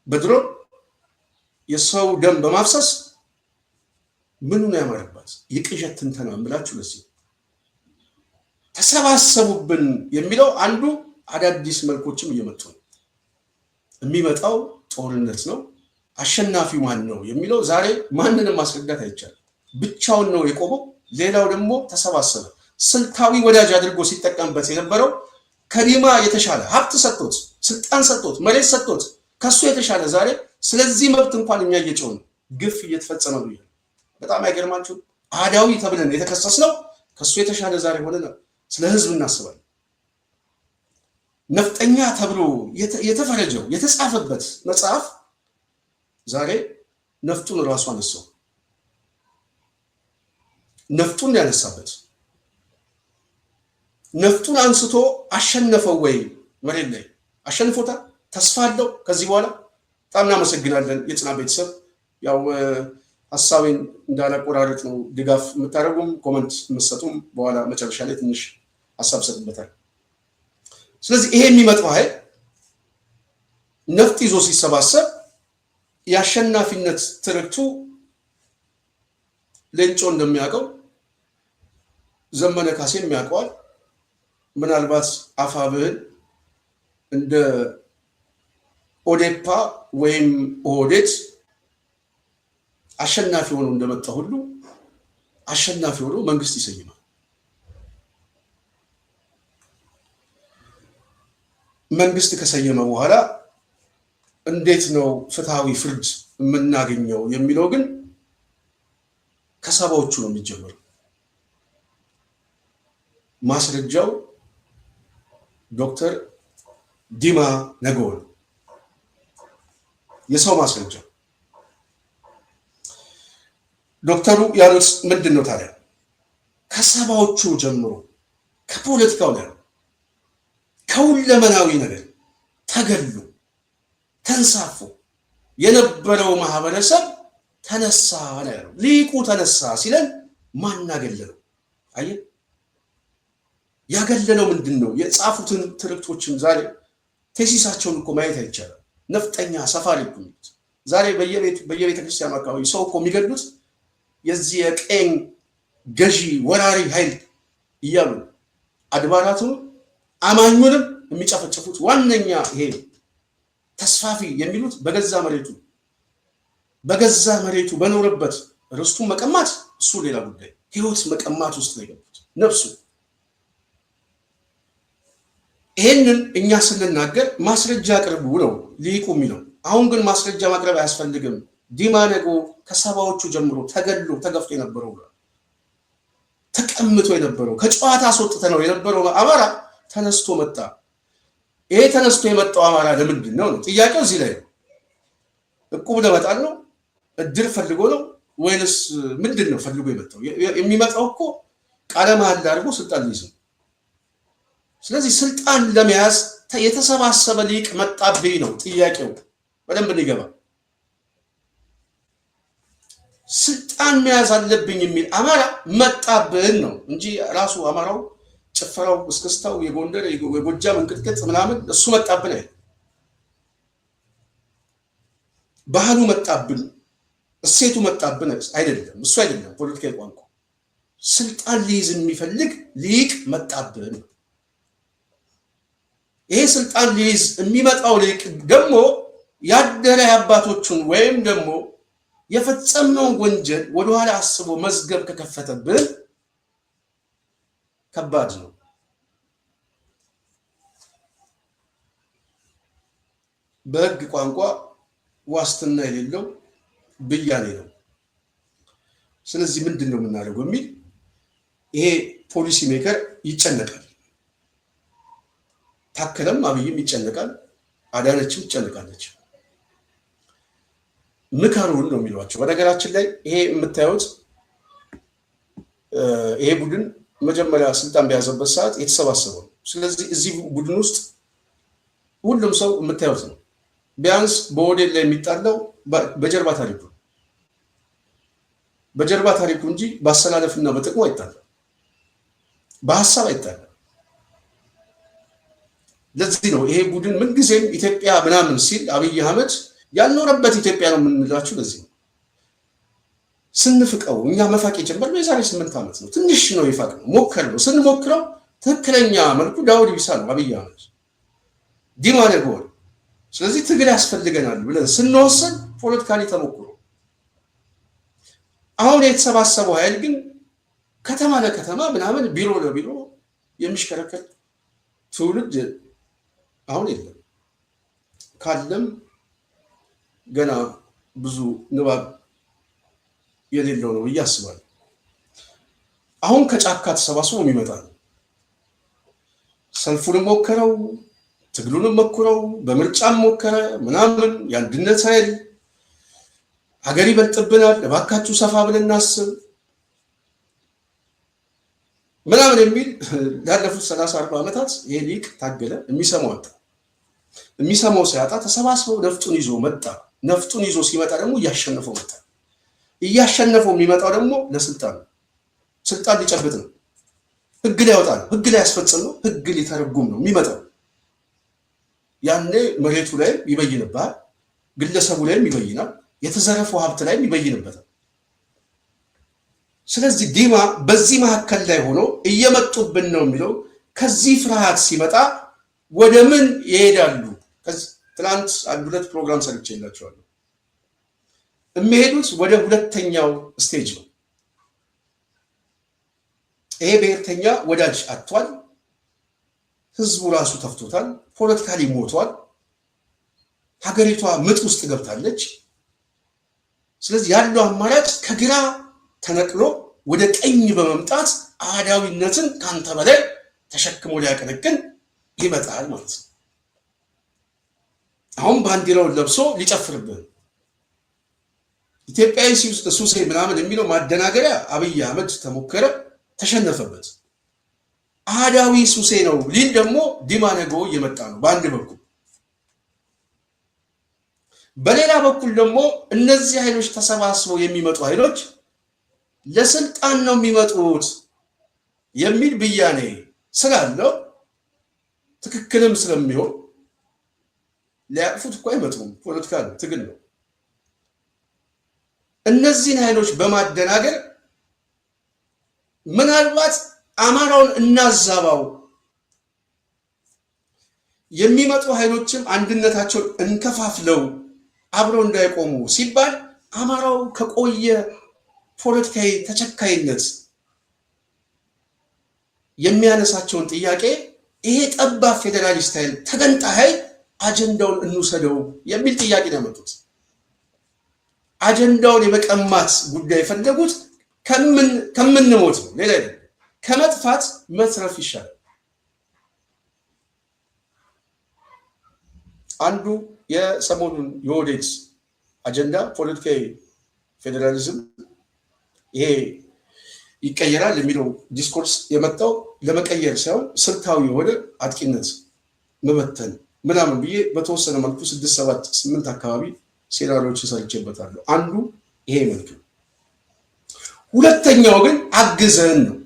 በድሮን የሰው ደም በማፍሰስ ምኑ ነው ያማረባት? የቅዠት ትንተና ምላችሁ ለዚህ ተሰባሰቡብን የሚለው አንዱ አዳዲስ መልኮችም እየመጡ ነው። የሚመጣው ጦርነት ነው። አሸናፊው ማን ነው የሚለው ዛሬ ማንንም ማስረዳት አይቻልም። ብቻውን ነው የቆመው። ሌላው ደግሞ ተሰባሰበ። ስልታዊ ወዳጅ አድርጎ ሲጠቀምበት የነበረው ከዲማ የተሻለ ሀብት ሰጥቶት፣ ስልጣን ሰጥቶት፣ መሬት ሰጥቶት ከሱ የተሻለ ዛሬ ስለዚህ መብት እንኳን እኛ እየጮህን ግፍ እየተፈጸመ ነው። በጣም አይገርማችሁ? አህዳዊ ተብለን የተከሰስነው ከሱ የተሻለ ዛሬ ሆነ ነው። ስለ ህዝብ እናስባለን። ነፍጠኛ ተብሎ የተፈረጀው የተጻፈበት መጽሐፍ ዛሬ ነፍጡን ራሱ አነሳው። ነፍጡን ያነሳበት ነፍጡን አንስቶ አሸነፈው ወይ? መሬት ላይ አሸንፎታል። ተስፋ አለው ከዚህ በኋላ። በጣም እናመሰግናለን የጽናት ቤተሰብ። ያው ሀሳቤን እንዳላቆራረጥ ነው ድጋፍ የምታደርጉም ኮመንት የምትሰጡም በኋላ መጨረሻ ላይ ትንሽ ሀሳብ ሰጥበታል። ስለዚህ ይሄ የሚመጣው ኃይል ነፍጥ ይዞ ሲሰባሰብ የአሸናፊነት ትርክቱ ሌንጮ እንደሚያውቀው ዘመነ ካሴም ያውቀዋል። ምናልባት አፋብህን እንደ ኦዴፓ ወይም ኦህዴድ አሸናፊ ሆኖ እንደመጣ ሁሉ አሸናፊ ሆኖ መንግስት ይሰይማል። መንግስት ከሰየመ በኋላ እንዴት ነው ፍትሃዊ ፍርድ የምናገኘው የሚለው ግን ከሰባዎቹ ነው የሚጀምረው። ማስረጃው ዶክተር ዲማ ነገዎ ነው። የሰው ማስረጃ ዶክተሩ ያሉት ምንድን ነው ታዲያ? ከሰባዎቹ ጀምሮ ከፖለቲካው ላይ ከሁለመናዊ ነገር ተገሉ ተንሳፎ የነበረው ማህበረሰብ ተነሳ ነው ያለው። ሊቁ ተነሳ ሲለን ማን አገለለው? አየህ፣ ያገለለው ምንድን ነው? የጻፉትን ትርክቶችን ዛሬ ቴሲሳቸውን እኮ ማየት አይቻልም። ነፍጠኛ ሰፋሪ እኮ የሚሉት ዛሬ በየቤተ ክርስቲያኑ አካባቢ ሰው እኮ የሚገሉት የዚህ የቀኝ ገዢ ወራሪ ኃይል እያሉ አድባራቱን አማኙንም የሚጨፈጨፉት ዋነኛ ይሄ ተስፋፊ የሚሉት በገዛ መሬቱ በኖረበት ርስቱን መቀማት፣ እሱ ሌላ ጉዳይ። ህይወት መቀማት ውስጥ ነው የገቡት ነፍሱ። ይሄንን እኛ ስንናገር ማስረጃ አቅርቡ ነው ሊቁ የሚለው። አሁን ግን ማስረጃ ማቅረብ አያስፈልግም። ዲማ ነገዎ ከሰባዎቹ ጀምሮ ተገሎ ተገፍቶ የነበረው ተቀምጦ የነበረው ከጨዋታ አስወጥተ ነው የነበረው አማራ ተነስቶ መጣ። ይሄ ተነስቶ የመጣው አማራ ለምንድን ነው? ጥያቄው እዚህ ላይ ነው። እቁብ ለመጣል ነው? እድል ፈልጎ ነው ወይንስ ምንድን ነው ፈልጎ የመጣው? የሚመጣው እኮ ቃለ መሃላ አድርጎ ስልጣን ሊይዝ ነው። ስለዚህ ስልጣን ለመያዝ የተሰባሰበ ሊቅ መጣብኝ ነው ጥያቄው። በደንብ እንዲገባ ስልጣን መያዝ አለብኝ የሚል አማራ መጣብን ነው እንጂ ራሱ አማራው ጭፈራው፣ እስክስታው፣ የጎንደር የጎጃም እንቅጥቅጥ ምናምን እሱ መጣብን አይደል? ባህሉ መጣብን፣ እሴቱ መጣብን አይደለም። እሱ አይደለም ፖለቲካዊ ቋንቋ። ስልጣን ሊይዝ የሚፈልግ ሊቅ መጣብን። ይሄ ስልጣን ሊይዝ የሚመጣው ሊቅ ደግሞ ያደረ አባቶቹን ወይም ደግሞ የፈጸምነውን ወንጀል ወደኋላ አስቦ መዝገብ ከከፈተብን ከባድ ነው። በህግ ቋንቋ ዋስትና የሌለው ብያኔ ነው። ስለዚህ ምንድን ነው የምናደርገው የሚል ይሄ ፖሊሲ ሜከር ይጨነቃል። ታከለም አብይም ይጨነቃል፣ አዳነችም ይጨነቃለች። ምከሩን ነው የሚሏቸው። በነገራችን ላይ ይሄ የምታዩት ይሄ ቡድን መጀመሪያ ስልጣን በያዘበት ሰዓት የተሰባሰበው ነው። ስለዚህ እዚህ ቡድን ውስጥ ሁሉም ሰው የምታዩት ነው። ቢያንስ በወዴል ላይ የሚጣለው በጀርባ ታሪኩ በጀርባ ታሪኩ እንጂ በአሰላለፍና በጥቅሙ አይጣለም፣ በሀሳብ አይጣለም። ለዚህ ነው ይሄ ቡድን ምንጊዜም ኢትዮጵያ ምናምን ሲል አብይ አህመድ ያልኖረበት ኢትዮጵያ ነው የምንላችሁ። ለዚህ ነው ስንፍቀው እኛ መፋቅ የጀመርነው የዛሬ 8 ዓመት ነው። ትንሽ ነው ይፋቅ ነው ሞከር ነው። ስንሞክረው ትክክለኛ መልኩ ዳውድ ኢብሳ ነው አብይ አህመድ ዲማ ነገሩ። ስለዚህ ትግል ያስፈልገናል ብለን ስንወስን ፖለቲካሊ ተሞክሮ አሁን የተሰባሰበው ኃይል ግን ከተማ ለከተማ ምናምን ቢሮ ለቢሮ የሚሽከረከር ትውልድ አሁን የለም። ካለም ገና ብዙ ንባብ የሌለው ነው ብዬ አስባለሁ። አሁን ከጫካ ተሰባስቦ የሚመጣ ነው። ሰልፉንም ሞከረው፣ ትግሉንም ሞክረው፣ በምርጫም ሞከረ ምናምን የአንድነት ኃይል ሀገር ይበልጥብናል፣ እባካችሁ ሰፋ ብለን እናስብ ምናምን የሚል ላለፉት 30-40 ዓመታት ይሄ ሊቅ ታገለ። የሚሰማው አጣ። የሚሰማው ሲያጣ ተሰባስበው ነፍጡን ይዞ መጣ። ነፍጡን ይዞ ሲመጣ ደግሞ እያሸነፈው መጣ። እያሸነፈው የሚመጣው ደግሞ ለስልጣን ነው። ስልጣን ሊጨብጥ ነው። ህግ ሊያወጣ ነው። ህግ ሊያስፈጽም ነው። ህግ ሊተረጉም ነው የሚመጣው። ያኔ መሬቱ ላይ ይበይንባል፣ ግለሰቡ ላይም ይበይናል፣ የተዘረፈው ሀብት ላይም ይበይንበታል። ስለዚህ ዲማ በዚህ መካከል ላይ ሆኖ እየመጡብን ነው የሚለው ከዚህ ፍርሃት ሲመጣ ወደ ምን ይሄዳሉ? ትናንት 1-2 ፕሮግራም ሰርቼላችኋለሁ። የሚሄዱት ወደ ሁለተኛው ስቴጅ ነው። ይሄ ብሔርተኛ ወዳጅ አጥቷል። ህዝቡ ራሱ ተፍቶታል። ፖለቲካሊ ሞቷል። ሀገሪቷ ምጥ ውስጥ ገብታለች። ስለዚህ ያለው አማራጭ ከግራ ተነቅሎ ወደ ቀኝ በመምጣት አህዳዊነትን ካንተ በላይ ተሸክሞ ሊያቀነቅን ይመጣል ማለት ነው። አሁን ባንዲራውን ለብሶ ሊጨፍርብን ኢትዮጵያዊ ሱሴ ምናምን የሚለው ማደናገሪያ አብይ አህመድ ተሞከረ፣ ተሸነፈበት። አህዳዊ ሱሴ ነው ሊል ደግሞ ዲማ ነገዎ እየመጣ ነው በአንድ በኩል። በሌላ በኩል ደግሞ እነዚህ ኃይሎች ተሰባስበው የሚመጡ ኃይሎች ለስልጣን ነው የሚመጡት የሚል ብያኔ ስላለው ትክክልም ስለሚሆን ሊያቅፉት እኮ አይመጡም። ፖለቲካ ነው፣ ትግል ነው። እነዚህን ኃይሎች በማደናገር ምናልባት አማራውን እናዛባው የሚመጡ ኃይሎችም አንድነታቸውን እንከፋፍለው አብረው እንዳይቆሙ ሲባል አማራው ከቆየ ፖለቲካዊ ተቸካይነት የሚያነሳቸውን ጥያቄ ይሄ ጠባብ ፌዴራሊስት ኃይል ተገንጣ ኃይል አጀንዳውን እንውሰደው የሚል ጥያቄ ነው ያመጡት። አጀንዳውን የመቀማት ጉዳይ የፈለጉት ከምንሞት ነው፣ ሌላ አይደለም። ከመጥፋት መትረፍ ይሻላል። አንዱ የሰሞኑን የኦህዴድ አጀንዳ ፖለቲካዊ ፌዴራሊዝም ይሄ ይቀየራል የሚለው ዲስኮርስ የመጣው ለመቀየር ሳይሆን ስልታዊ የሆነ አጥቂነት መበተን ምናምን ብዬ በተወሰነ መልኩ 6-7-8 አካባቢ ሴናሪዎች ሰርቼበታለሁ። አንዱ ይሄ መልክ ነው። ሁለተኛው ግን አግዘን ነው።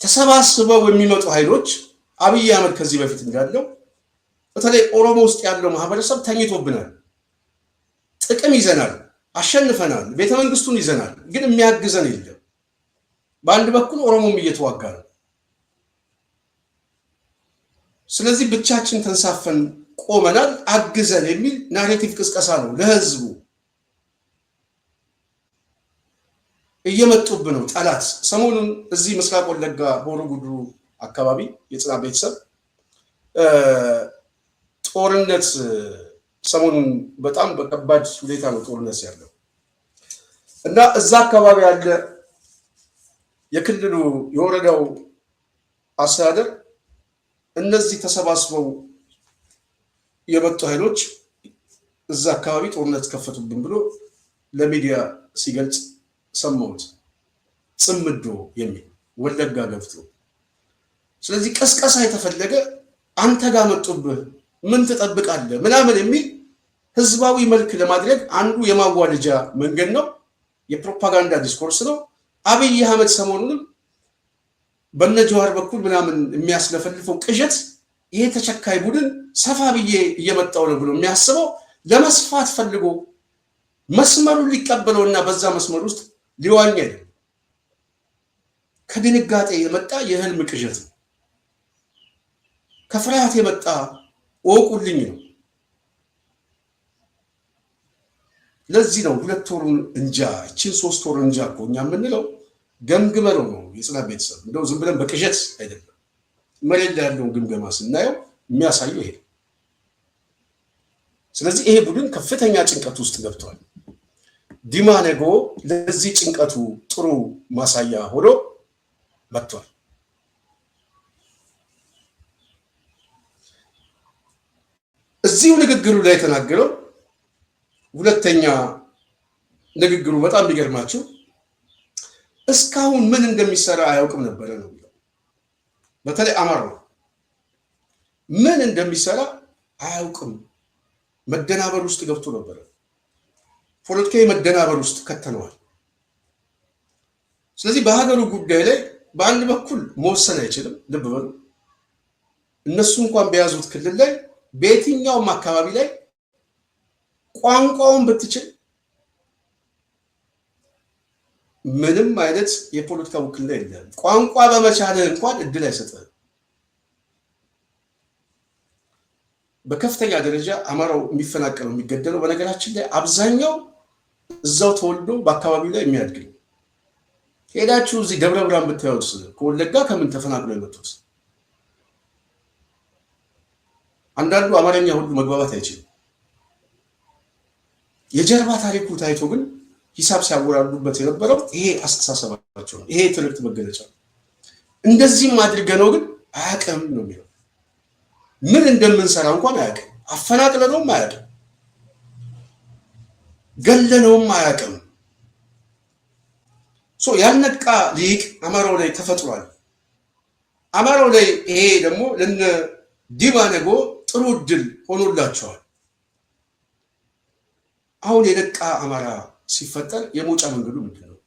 ተሰባስበው የሚመጡ ኃይሎች አብይ አህመድ ከዚህ በፊት እንዳለው በተለይ ኦሮሞ ውስጥ ያለው ማህበረሰብ ተኝቶብናል፣ ጥቅም ይዘናል፣ አሸንፈናል፣ ቤተ መንግስቱን ይዘናል፣ ግን የሚያግዘን የለም። በአንድ በኩል ኦሮሞም እየተዋጋ ነው። ስለዚህ ብቻችን ተንሳፈን ቆመናል፣ አግዘን የሚል ናሬቲቭ ቅስቀሳ ነው ለህዝቡ እየመጡብን ነው። ጠላት ሰሞኑን እዚህ ምስራቅ ወለጋ ሆሮ ጉድሩ አካባቢ የጽናት ቤተሰብ ጦርነት ሰሞኑን በጣም በከባድ ሁኔታ ነው ጦርነት ያለው እና እዛ አካባቢ ያለ የክልሉ የወረዳው አስተዳደር እነዚህ ተሰባስበው የመጡ ኃይሎች እዛ አካባቢ ጦርነት ከፈቱብን ብሎ ለሚዲያ ሲገልጽ ሰማሁት። ጽምዶ የሚል ወለጋ ገብቶ ስለዚህ ቀስቀሳ የተፈለገ አንተ ጋር መጡብህ ምን ትጠብቃለህ ምናምን የሚል ህዝባዊ መልክ ለማድረግ አንዱ የማዋለጃ መንገድ ነው፣ የፕሮፓጋንዳ ዲስኮርስ ነው። አብይ አህመድ ሰሞኑንም በነጀዋር በኩል ምናምን የሚያስለፈልፈው ቅዠት ይሄ ተቸካይ ቡድን ሰፋ ብዬ እየመጣው ነው ብሎ የሚያስበው ለመስፋት ፈልጎ መስመሩን ሊቀበለውና በዛ መስመር ውስጥ ሊዋኝ አይደለም። ከድንጋጤ የመጣ የህልም ቅዠት ነው። ከፍርሃት የመጣ ወቁልኝ ነው። ለዚህ ነው 2 ወሩን እንጃ እቺን 3 ወር እንጃ እኮ እኛ የምንለው ገምግመነው ነው የጽናት ቤተሰብ። እንደው ዝም ብለን በቅዠት አይደለም። መሬት ላይ ያለውን ግምገማ ስናየው የሚያሳየው ይሄ። ስለዚህ ይሄ ቡድን ከፍተኛ ጭንቀት ውስጥ ገብቷል። ዲማ ነጎ ለዚህ ጭንቀቱ ጥሩ ማሳያ ሆኖ መጥቷል። እዚሁ ንግግሩ ላይ የተናገረው ሁለተኛ ንግግሩ በጣም ቢገርማችሁ እስካሁን ምን እንደሚሰራ አያውቅም ነበረ ነው። በተለይ አማራው ምን እንደሚሰራ አያውቅም። መደናበር ውስጥ ገብቶ ነበረ። ፖለቲካዊ መደናበር ውስጥ ከተነዋል። ስለዚህ በሀገሩ ጉዳይ ላይ በአንድ በኩል መወሰን አይችልም። ልብ በሉ እነሱ እንኳን በያዙት ክልል ላይ በየትኛውም አካባቢ ላይ ቋንቋውን ብትችል ምንም አይነት የፖለቲካ ውክልና የለም። ቋንቋ በመቻልህ እንኳን እድል አይሰጥህም። በከፍተኛ ደረጃ አማራው የሚፈናቀለው የሚገደለው በነገራችን ላይ አብዛኛው እዛው ተወልዶ በአካባቢው ላይ የሚያድግ ነው። ሄዳችሁ እዚህ ደብረ ብርሃን ብታዩት ከወለጋ ከምን ተፈናቅሎ የመጡት አንዳንዱ አማርኛ ሁሉ መግባባት አይችልም። የጀርባ ታሪኩ ታይቶ ግን ሂሳብ ሲያወራዱበት የነበረው ይሄ አስተሳሰባቸው ነው። ይሄ ትርክት መገለጫ ነው። እንደዚህም አድርገነው ግን አያውቅም ነው የሚለው። ምን እንደምንሰራ እንኳን አያውቅም። አፈናቅለነውም አያውቅም። ገለነውም አያውቅም። ያልነቃ ሊቅ አማራው ላይ ተፈጥሯል። አማራው ላይ ይሄ ደግሞ ለነ ዲማ ነጎ ጥሩ እድል ሆኖላቸዋል። አሁን የነቃ አማራ ሲፈጠር የመውጫ መንገዱ ምንድን ነው?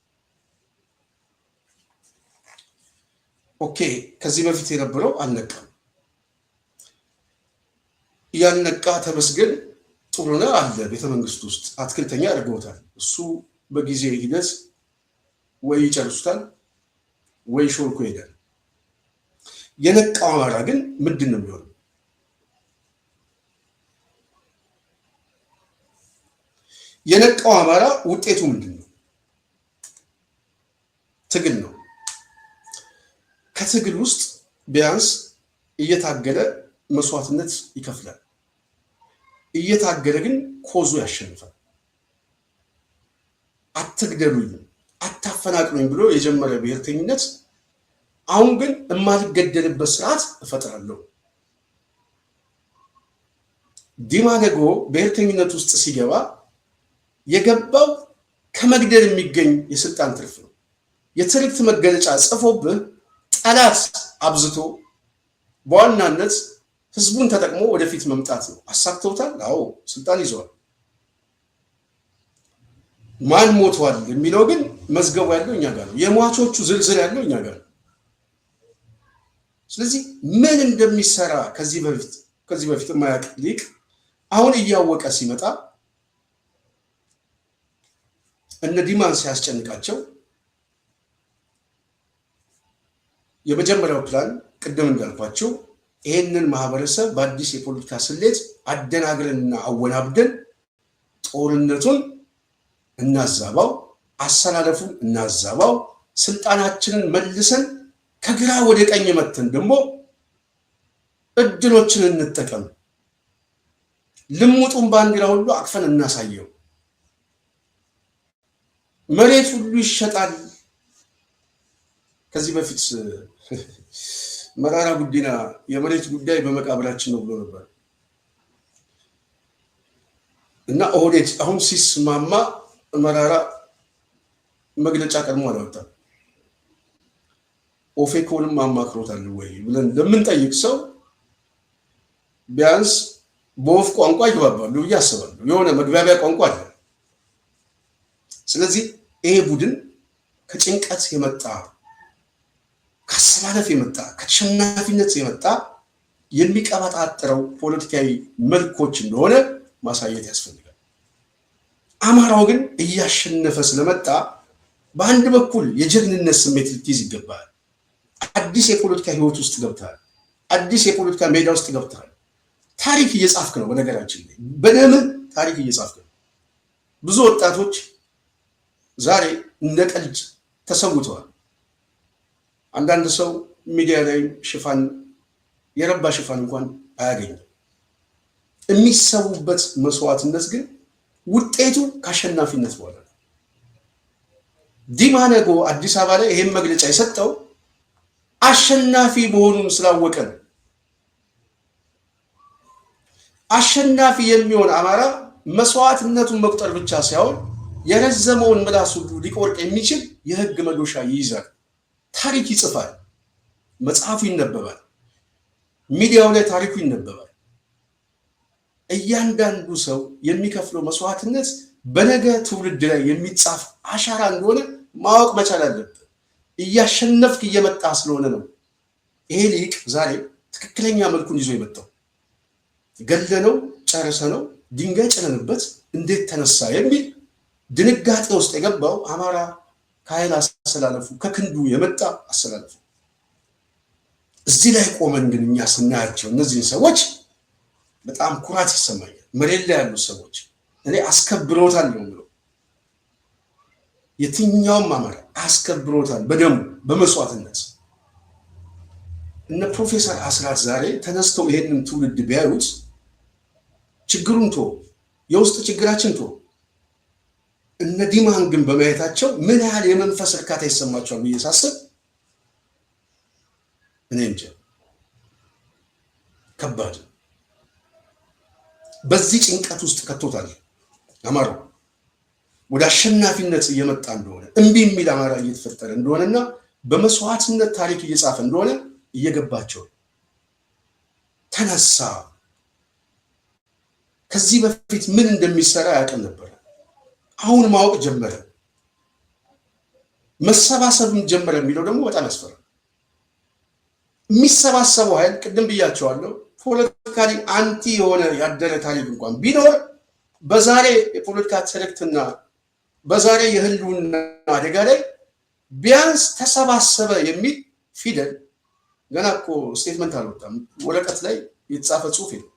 ኦኬ ከዚህ በፊት የነበረው አልነቃም። ያልነቃ ተመስገን ጥሩነህ አለ ቤተ መንግስት ውስጥ አትክልተኛ አድርገውታል። እሱ በጊዜ ሂደት ወይ ይጨርሱታል ወይ ሾልኮ ይሄዳል። የነቃው አማራ ግን ምንድን ነው የሚሆነው? የነቃው አማራ ውጤቱ ምንድን ነው? ትግል ነው። ከትግል ውስጥ ቢያንስ እየታገለ መስዋዕትነት ይከፍላል። እየታገለ ግን ኮዙ ያሸንፋል። አትግደሉኝ፣ አታፈናቅሉኝ ብሎ የጀመረ ብሔርተኝነት አሁን ግን የማልገደልበት ስርዓት እፈጥራለሁ። ዲማ ነጎ ብሔርተኝነት ውስጥ ሲገባ የገባው ከመግደል የሚገኝ የስልጣን ትርፍ ነው። የትርክት መገለጫ ጽፎብህ ጠላት አብዝቶ በዋናነት ህዝቡን ተጠቅሞ ወደፊት መምጣት ነው። አሳክተውታል። አዎ ስልጣን ይዘዋል። ማን ሞቷል የሚለው ግን መዝገቡ ያለው እኛ ጋር ነው። የሟቾቹ ዝርዝር ያለው እኛ ጋር ነው። ስለዚህ ምን እንደሚሰራ ከዚህ በፊት የማያውቅ ሊቅ አሁን እያወቀ ሲመጣ እነ ዲማን ሲያስጨንቃቸው የመጀመሪያው ፕላን ቅድም እንዳልኳቸው ይሄንን ማህበረሰብ በአዲስ የፖለቲካ ስሌት አደናግረንና አወናብደን ጦርነቱን እናዛባው፣ አሰላለፉን እናዛባው፣ ስልጣናችንን መልሰን ከግራ ወደ ቀኝ መተን ደግሞ እድሎችን እንጠቀም፣ ልሙጡን ባንዲራ ሁሉ አቅፈን እናሳየው፣ መሬት ሁሉ ይሸጣል። ከዚህ በፊት መራራ ጉዲና የመሬት ጉዳይ በመቃብራችን ነው ብሎ ነበር እና ኦህዴድ አሁን ሲስማማ መራራ መግለጫ ቀድሞ አላወጣም። ኦፌኮንም አማክሮታል ወይ ብለን ለምንጠይቅ ሰው ቢያንስ በወፍ ቋንቋ ይግባባሉ ብዬ አስባለሁ። የሆነ መግባቢያ ቋንቋ አለ። ስለዚህ ይሄ ቡድን ከጭንቀት የመጣ ከአሰላለፍ የመጣ ከተሸናፊነት የመጣ የሚቀባጣጥረው ፖለቲካዊ መልኮች እንደሆነ ማሳየት ያስፈልጋል። አማራው ግን እያሸነፈ ስለመጣ በአንድ በኩል የጀግንነት ስሜት ልትይዝ ይገባል። አዲስ የፖለቲካ ህይወት ውስጥ ገብተሃል። አዲስ የፖለቲካ ሜዳ ውስጥ ገብተሃል። ታሪክ እየጻፍክ ነው። በነገራችን ላይ በደምብ ታሪክ እየጻፍክ ነው። ብዙ ወጣቶች ዛሬ እንደ ቀልድ ተሰውተዋል። አንዳንድ ሰው ሚዲያ ላይ ሽፋን የረባ ሽፋን እንኳን አያገኝም። የሚሰውበት መስዋዕትነት ግን ውጤቱ ከአሸናፊነት በኋላ ነው። ዲማ ነጎ አዲስ አበባ ላይ ይሄን መግለጫ የሰጠው አሸናፊ መሆኑን ስላወቀ ነው። አሸናፊ የሚሆን አማራ መስዋዕትነቱን መቁጠር ብቻ ሳይሆን የረዘመውን ምላስ ሁሉ ሊቆርጥ የሚችል የህግ መዶሻ ይይዛል። ታሪክ ይጽፋል። መጽሐፉ ይነበባል። ሚዲያው ላይ ታሪኩ ይነበባል። እያንዳንዱ ሰው የሚከፍለው መስዋዕትነት በነገ ትውልድ ላይ የሚጻፍ አሻራ እንደሆነ ማወቅ መቻል አለበት። እያሸነፍክ እየመጣ ስለሆነ ነው ይሄ ሊቅ ዛሬ ትክክለኛ መልኩን ይዞ የመጣው። ገለነው፣ ጨርሰነው፣ ድንጋይ ጭነንበት እንዴት ተነሳ የሚል ድንጋጤ ውስጥ የገባው አማራ ከኃይል አሰላለፉ ከክንዱ የመጣ አሰላለፉ። እዚህ ላይ ቆመን ግን እኛ ስናያቸው እነዚህን ሰዎች በጣም ኩራት ይሰማኛል። መሬት ላይ ያሉ ሰዎች እኔ አስከብሮታል ነው የምለው። የትኛውም አማራ አስከብሮታል በደሙ በመስዋዕትነት። እነ ፕሮፌሰር አስራት ዛሬ ተነስተው ይሄንን ትውልድ ቢያዩት ችግሩን ቶ የውስጥ ችግራችን ቶ እነ ዲማን ግን በማየታቸው ምን ያህል የመንፈስ እርካታ ይሰማቸዋል ብዬ ሳስብ እኔ እንጃ። ከባድ በዚህ ጭንቀት ውስጥ ከቶታል አማራው። ወደ አሸናፊነት እየመጣ እንደሆነ እምቢ የሚል አማራ እየተፈጠረ እንደሆነና በመስዋዕትነት ታሪክ እየጻፈ እንደሆነ እየገባቸው ተነሳ። ከዚህ በፊት ምን እንደሚሰራ ያውቅም ነበር። አሁን ማወቅ ጀመረ፣ መሰባሰብም ጀመረ የሚለው ደግሞ በጣም ያስፈራል። የሚሰባሰበው ኃይል ቅድም ብያቸዋለሁ፣ ፖለቲካሊ አንቲ የሆነ ያደረ ታሪክ እንኳን ቢኖር በዛሬ የፖለቲካ ትርክትና በዛሬ የህልውና አደጋ ላይ ቢያንስ ተሰባሰበ የሚል ፊደል ገና እኮ ስቴትመንት አልወጣም፣ ወረቀት ላይ የተጻፈ ጽሑፍ ነው።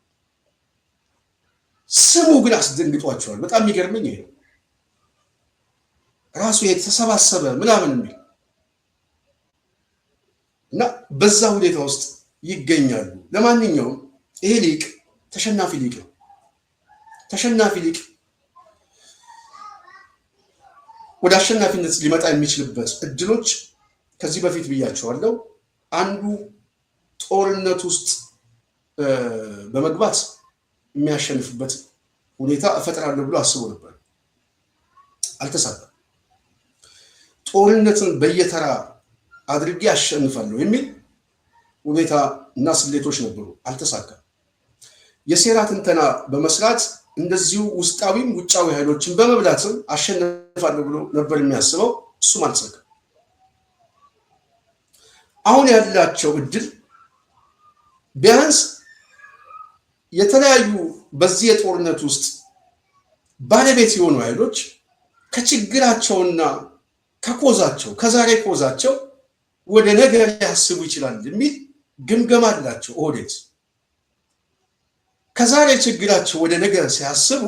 ስሙ ግን አስደንግጧቸዋል። በጣም የሚገርመኝ ይሄ ራሱ የተሰባሰበ ምናምን የሚል እና በዛ ሁኔታ ውስጥ ይገኛሉ። ለማንኛውም ይሄ ሊቅ ተሸናፊ ሊቅ ነው። ተሸናፊ ሊቅ ወደ አሸናፊነት ሊመጣ የሚችልበት እድሎች ከዚህ በፊት ብያቸዋለሁ። አንዱ ጦርነት ውስጥ በመግባት የሚያሸንፍበት ሁኔታ እፈጥራለሁ ብሎ አስቦ ነበር፣ አልተሳካም። ጦርነትን በየተራ አድርጌ አሸንፋለሁ የሚል ሁኔታ እና ስሌቶች ነበሩ፣ አልተሳካም። የሴራ ትንተና በመስራት እንደዚሁ ውስጣዊም ውጫዊ ኃይሎችን በመብላትም አሸንፋለሁ ብሎ ነበር የሚያስበው፣ እሱም አልተሳካም። አሁን ያላቸው እድል ቢያንስ የተለያዩ በዚህ የጦርነት ውስጥ ባለቤት የሆኑ ኃይሎች ከችግራቸውና ከኮዛቸው ከዛሬ ኮዛቸው ወደ ነገ ሊያስቡ ይችላል የሚል ግምገማ አላቸው። ኦህዴድ ከዛሬ ችግራቸው ወደ ነገ ሲያስቡ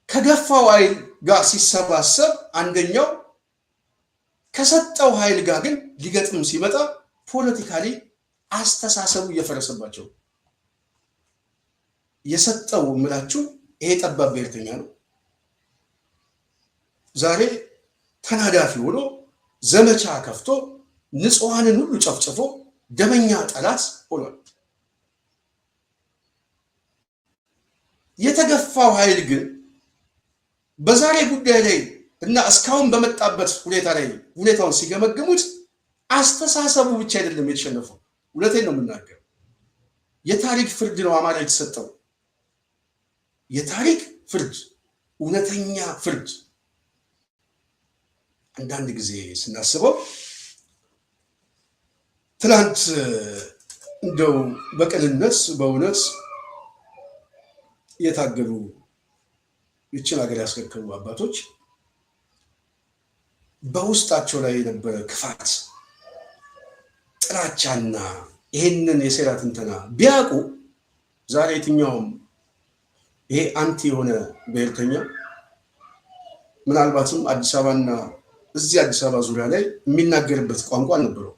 ከገፋው ኃይል ጋር ሲሰባሰብ አንደኛው ከሰጠው ኃይል ጋር ግን ሊገጥም ሲመጣ ፖለቲካሊ አስተሳሰቡ እየፈረሰባቸው የሰጠው ምላችሁ ይሄ ጠባብ ብሔርተኛ ነው። ዛሬ ተናዳፊ ሆኖ ዘመቻ ከፍቶ ንጹሃንን ሁሉ ጨፍጭፎ ደመኛ ጠላት ሆኗል። የተገፋው ኃይል ግን በዛሬ ጉዳይ ላይ እና እስካሁን በመጣበት ሁኔታ ላይ ሁኔታውን ሲገመግሙት አስተሳሰቡ ብቻ አይደለም የተሸነፈው። ሁለቴን ነው የምናገር። የታሪክ ፍርድ ነው አማራ የተሰጠው። የታሪክ ፍርድ፣ እውነተኛ ፍርድ። አንዳንድ ጊዜ ስናስበው ትላንት እንደው በቅንነት በእውነት የታገሉ ይችን ሀገር ያስረከቡ አባቶች በውስጣቸው ላይ የነበረ ክፋት፣ ጥላቻና ይሄንን የሴራ ትንተና ቢያውቁ ዛሬ የትኛውም ይሄ አንቲ የሆነ ብሔርተኛ ምናልባትም አዲስ አበባና እዚህ አዲስ አበባ ዙሪያ ላይ የሚናገርበት ቋንቋ አልነበረው።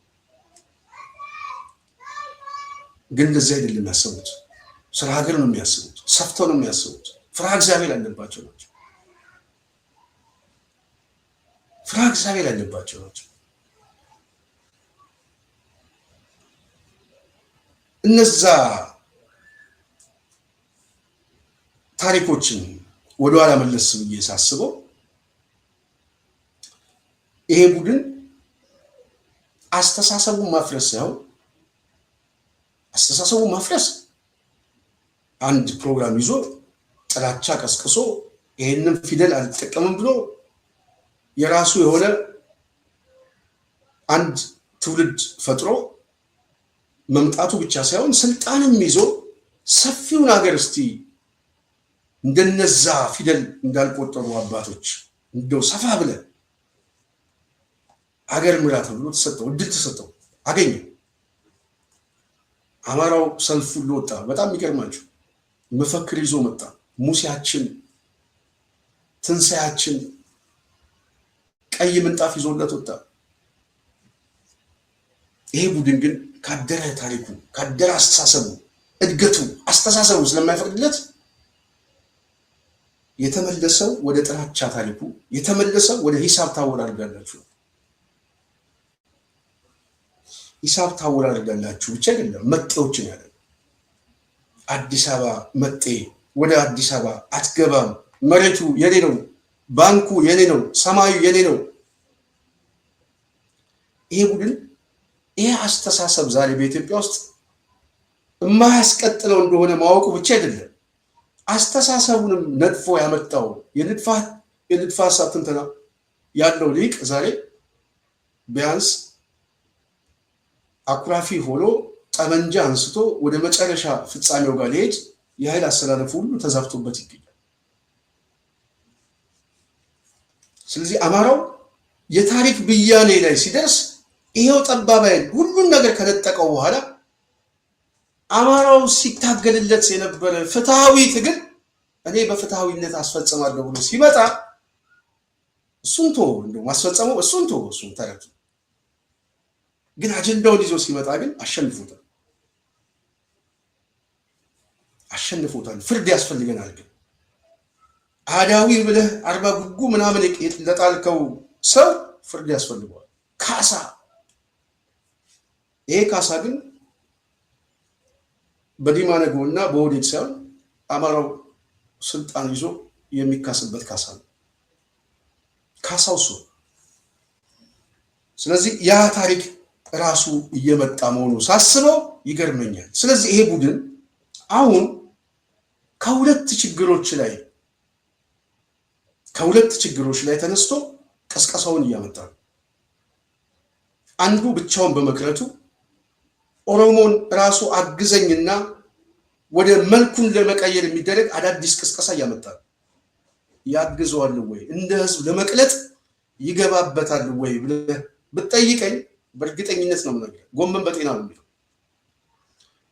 ግን እንደዚህ አይደለም ያሰቡት። ስለ ሀገር ነው የሚያስቡት። ሰፍተው ነው የሚያስቡት። ፍርሃ እግዚአብሔር ያለባቸው ናቸው። ፍርሃ እግዚአብሔር ያለባቸው ናቸው። እነዛ ታሪኮችን ወደኋላ መለስ ብዬ ሳስበው ይሄ ቡድን አስተሳሰቡ ማፍረስ ሳይሆን አስተሳሰቡ ማፍረስ አንድ ፕሮግራም ይዞ ጥላቻ ቀስቅሶ ይሄንን ፊደል አልተጠቀምም ብሎ የራሱ የሆነ አንድ ትውልድ ፈጥሮ መምጣቱ ብቻ ሳይሆን ስልጣንም ይዞ ሰፊውን ሀገር እስቲ እንደነዛ ፊደል እንዳልቆጠሩ አባቶች እንደው ሰፋ ብለ ሀገር ምራ ተብሎ ተሰጠው፣ እድል ተሰጠው፣ አገኘ። አማራው ሰልፍ ሁሉ ወጣ። በጣም የሚገርማችሁ መፈክር ይዞ መጣ። ሙሴያችን፣ ትንሳያችን ቀይ ምንጣፍ ይዞለት ወጣ። ይሄ ቡድን ግን ካደረ ታሪኩ ካደረ አስተሳሰቡ እድገቱ አስተሳሰቡ ስለማይፈቅድለት የተመለሰው ወደ ጥላቻ ታሪኩ የተመለሰው ወደ ሂሳብ ታወራርዳላችሁ። ሂሳብ ታወራርዳላችሁ ብቻ አይደለም መጤዎችን ያለ አዲስ አበባ መጤ ወደ አዲስ አበባ አትገባም፣ መሬቱ የኔ ነው፣ ባንኩ የኔ ነው፣ ሰማዩ የኔ ነው። ይሄ ቡድን ይሄ አስተሳሰብ ዛሬ በኢትዮጵያ ውስጥ የማያስቀጥለው እንደሆነ ማወቁ ብቻ አይደለም አስተሳሰቡንም ነድፎ ያመጣው የንድፈ ሀሳብ ትንተና ያለው ሊቅ ዛሬ ቢያንስ አኩራፊ ሆኖ ጠመንጃ አንስቶ ወደ መጨረሻ ፍጻሜው ጋር ሊሄድ የኃይል አሰላለፉ ሁሉ ተዛብቶበት ይገኛል። ስለዚህ አማራው የታሪክ ብያኔ ላይ ሲደርስ ይሄው ጠባብ ኃይል ሁሉን ነገር ከነጠቀው በኋላ አማራው ሲታገልለት የነበረ ፍትሃዊ ትግል እኔ በፍትሃዊነት አስፈጽማለሁ ብሎ ሲመጣ እሱንቶ እንደው ማስፈጸመው እሱንቶ እሱን ተረቱ። ግን አጀንዳውን ይዞ ሲመጣ ግን አሸንፎታል። ፍርድ ያስፈልገናል። ግን አዳዊ ብለህ አርባ ጉጉ ምናምን ለጣልከው ሰው ፍርድ ያስፈልገዋል። ካሳ። ይሄ ካሳ ግን በዲማ ነገው እና በኦህዴድ ሳይሆን አማራው ስልጣን ይዞ የሚካስበት ካሳ ነው። ካሳው እሱ። ስለዚህ ያ ታሪክ ራሱ እየመጣ መሆኑ ሳስበው ይገርመኛል። ስለዚህ ይሄ ቡድን አሁን ከሁለት ችግሮች ላይ ተነስቶ ቀስቀሳውን እያመጣ ነው። አንዱ ብቻውን በመቅረቱ ኦሮሞን ራሱ አግዘኝና ወደ መልኩን ለመቀየር የሚደረግ አዳዲስ ቅስቀሳ ያመጣል። ያግዘዋል ወይ እንደ ህዝብ ለመቅለጥ ይገባበታል ወይ ብለህ ብትጠይቀኝ በእርግጠኝነት ነው የምነግርህ፣ ጎመን በጤና ነው የሚለው።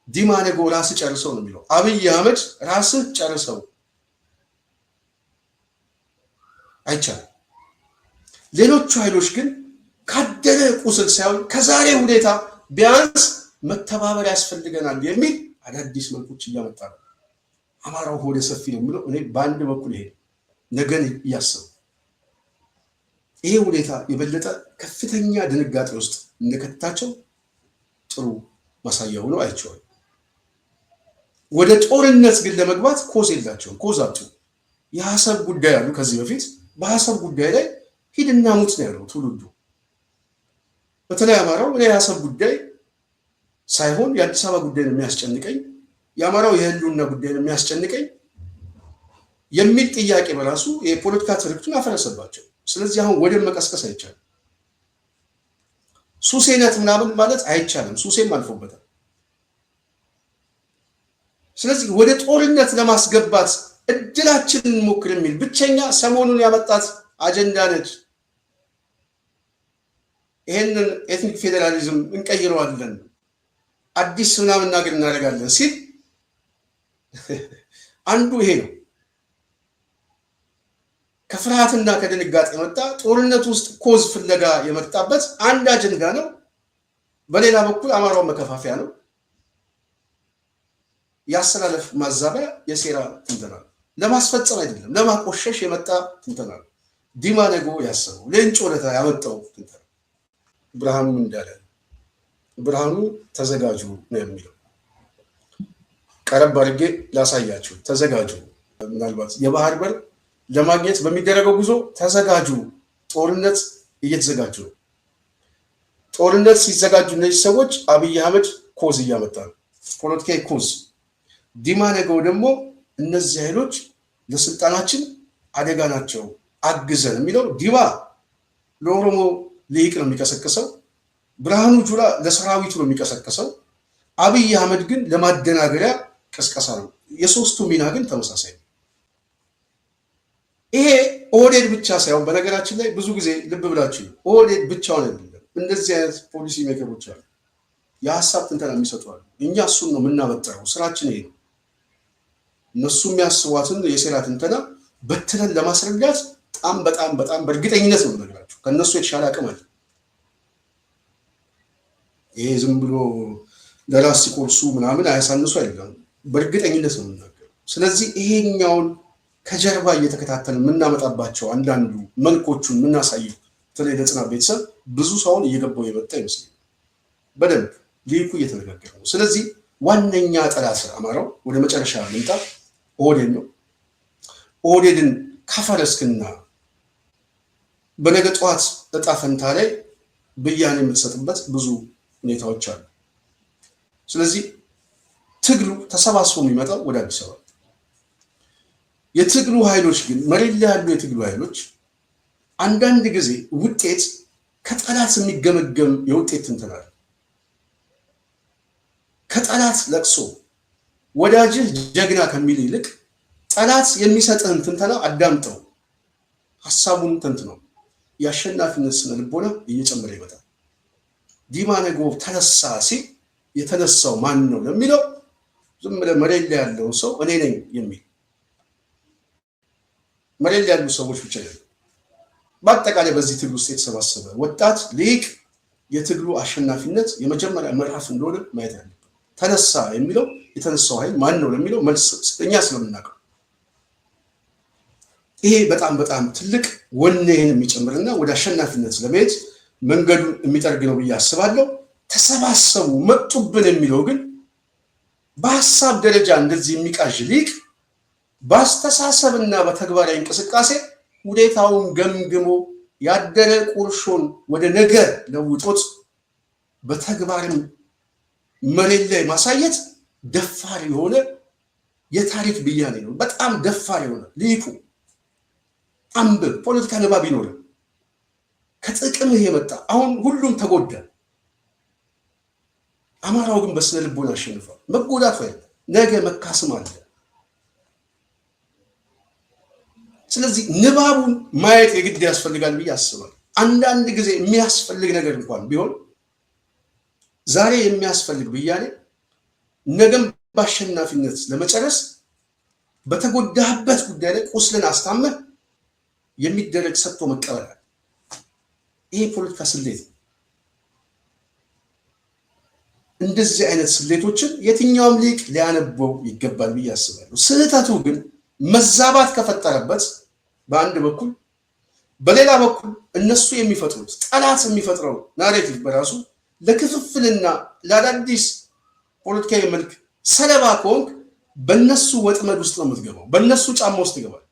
ዲማ ነጎ ራስህ ጨርሰው ነው የሚለው። አብይ አህመድ ራስህ ጨርሰው አይቻልም። ሌሎቹ ኃይሎች ግን ካደረ ቁስል ሳይሆን ከዛሬ ሁኔታ ቢያንስ መተባበር ያስፈልገናል የሚል አዳዲስ መልኮች እያመጣ ነው። አማራው ሆደ ሰፊ ነው የሚለው እኔ በአንድ በኩል ይሄ ነገን እያሰቡ ይሄ ሁኔታ የበለጠ ከፍተኛ ድንጋጤ ውስጥ እንደከተታቸው ጥሩ ማሳያ ሆኖ አይቼዋለሁ። ወደ ጦርነት ግን ለመግባት ኮዝ የላቸውም። ኮዝ አጡ። የሐሳብ ጉዳይ አሉ። ከዚህ በፊት በሐሳብ ጉዳይ ላይ ሂድና ሙት ነው ያለው ትውልዱ። በተለይ አማራው እኔ የሐሳብ ጉዳይ ሳይሆን የአዲስ አበባ ጉዳይ ነው የሚያስጨንቀኝ፣ የአማራው የህልውና ጉዳይ ነው የሚያስጨንቀኝ የሚል ጥያቄ በራሱ የፖለቲካ ትርክቱን አፈረሰባቸው። ስለዚህ አሁን ወደ መቀስቀስ አይቻልም። ሱሴነት ምናምን ማለት አይቻልም። ሱሴም አልፎበታል። ስለዚህ ወደ ጦርነት ለማስገባት እድላችንን ሞክር የሚል ብቸኛ ሰሞኑን ያመጣት አጀንዳ ነች። ይሄንን ኤትኒክ ፌዴራሊዝም እንቀይረዋለን፣ አዲስ ምናምን ነገር እናደርጋለን ሲል አንዱ ይሄ ነው። ከፍርሃትና ከድንጋጤ የመጣ ጦርነት ውስጥ ኮዝ ፍለጋ የመጣበት አንድ አጀንዳ ነው። በሌላ በኩል አማራው መከፋፈያ ነው። ያሰላለፍ ማዛቢያ የሴራ ትንተና ለማስፈጸም አይደለም ለማቆሸሽ የመጣ ትንተና ነው። ዲማ ነጎ ያሰበው ሌንጮ ለታ ያመጣው ትንተና ብርሃኑ እንዳለ ብርሃኑ ተዘጋጁ ነው የሚለው። ቀረብ አድርጌ ላሳያችሁ። ተዘጋጁ ምናልባት የባህር በር ለማግኘት በሚደረገው ጉዞ ተዘጋጁ። ጦርነት እየተዘጋጁ ነው። ጦርነት ሲዘጋጁ እነዚህ ሰዎች አብይ አህመድ ኮዝ እያመጣ ነው፣ ፖለቲካዊ ኮዝ። ዲማ ነገው ደግሞ እነዚህ ኃይሎች ለስልጣናችን አደጋ ናቸው አግዘን የሚለው ዲማ ለኦሮሞ ሊቅ ነው የሚቀሰቅሰው፣ ብርሃኑ ጁላ ለሰራዊቱ ነው የሚቀሰቅሰው፣ አብይ አህመድ ግን ለማደናገሪያ ቅስቀሳ ነው። የሶስቱ ሚና ግን ተመሳሳይ ነው። ይሄ ኦህዴድ ብቻ ሳይሆን በነገራችን ላይ ብዙ ጊዜ ልብ ብላችሁ ኦህዴድ ብቻውን አይደለም። እንደዚህ አይነት ፖሊሲ ሜከሮች አሉ፣ የሀሳብ ትንተና የሚሰጡ አሉ። እኛ እሱን ነው የምናበጥረው፣ ስራችን ይሄ ነው። እነሱ የሚያስቧትን የሴራ ትንተና በትነን ለማስረዳት በጣም በእርግጠኝነት ነው የምነግራችሁ። ከእነሱ የተሻለ አቅም አለ። ይሄ ዝም ብሎ ለራስ ሲቆርሱ ምናምን አያሳንሱ አይደለም፣ በእርግጠኝነት ነው የምናገረው። ስለዚህ ይሄኛውን ከጀርባ እየተከታተል የምናመጣባቸው አንዳንዱ መልኮቹን የምናሳየው በተለይ ለጽናት ቤተሰብ ብዙ ሰውን እየገባው የመጣ ይመስለኛል። በደንብ ሊቁ እየተነጋገረ ነው። ስለዚህ ዋነኛ ጠላት አማራው ወደ መጨረሻ ልምጣ፣ ኦህዴድ ነው። ኦህዴድን ካፈረስክና በነገ ጠዋት እጣ ፈንታ ላይ ብያኔ የምትሰጥበት ብዙ ሁኔታዎች አሉ። ስለዚህ ትግሉ ተሰባስቦ የሚመጣው ወደ አዲስ አበባ። የትግሉ ኃይሎች ግን መሬት ላይ ያሉ የትግሉ ኃይሎች አንዳንድ ጊዜ ውጤት ከጠላት የሚገመገም የውጤት ትንተና ነው። ከጠላት ለቅሶ ወዳጅህ ጀግና ከሚል ይልቅ ጠላት የሚሰጥህን ትንተና አዳምጠው፣ ሀሳቡን ተንትነው የአሸናፊነት ስነ ልቦና እየጨመረ ይመጣል። ዲማ ነጎ ተነሳ ሲል የተነሳው ማን ነው ለሚለው ዝም ብለህ መሬት ላይ ያለውን ሰው እኔ ነኝ የሚል መሬት ላይ ያሉ ሰዎች ብቻ አይደሉም። በአጠቃላይ በዚህ ትግል ውስጥ የተሰባሰበ ወጣት ሊቅ የትግሉ አሸናፊነት የመጀመሪያ ምዕራፍ እንደሆነ ማየት ያለብን። ተነሳ የሚለው የተነሳው ኃይል ማን ነው ለሚለው መልስ እኛ ስለምናውቀው ይሄ በጣም ትልቅ ወኔን የሚጨምርና ወደ አሸናፊነት ለመሄድ መንገዱን የሚጠርግ ነው ብዬ አስባለሁ። ተሰባሰቡ መጡብን የሚለው ግን በሀሳብ ደረጃ እንደዚህ የሚቃዥ ሊቅ በአስተሳሰብና በተግባራዊ እንቅስቃሴ ሁኔታውን ገምግሞ ያደረ ቁርሾን ወደ ነገር ለውጦት በተግባርም መሬት ላይ ማሳየት ደፋር የሆነ የታሪክ ብያኔ ነው። በጣም ደፋር የሆነ ሊቁ አንብብ፣ ፖለቲካ ንባብ ይኖርም ከጥቅምህ የመጣ አሁን ሁሉም ተጎዳ። አማራው ግን በስነ ልቦና አሸንፏል። መጎዳቱ አይደለም፣ ነገ መካስም አለ። ስለዚህ ንባቡን ማየት የግድ ያስፈልጋል ብዬ አስባለሁ። አንዳንድ ጊዜ የሚያስፈልግ ነገር እንኳን ቢሆን ዛሬ የሚያስፈልግ ብያኔ ነገም በአሸናፊነት ለመጨረስ በተጎዳህበት ጉዳይ ላይ ቁስልን አስታመህ የሚደረግ ሰጥቶ መቀበል። ይሄ ፖለቲካ ስሌት ነው። እንደዚህ አይነት ስሌቶችን የትኛውም ሊቅ ሊያነበው ይገባል ብዬ አስባለሁ። ስህተቱ ግን መዛባት ከፈጠረበት በአንድ በኩል፣ በሌላ በኩል እነሱ የሚፈጥሩት ጠላት የሚፈጥረው ናሬቲቭ በራሱ ለክፍፍልና ለአዳዲስ ፖለቲካዊ መልክ ሰለባ ከሆንክ በእነሱ ወጥመድ ውስጥ ነው የምትገባው። በእነሱ ጫማ ውስጥ ትገባል።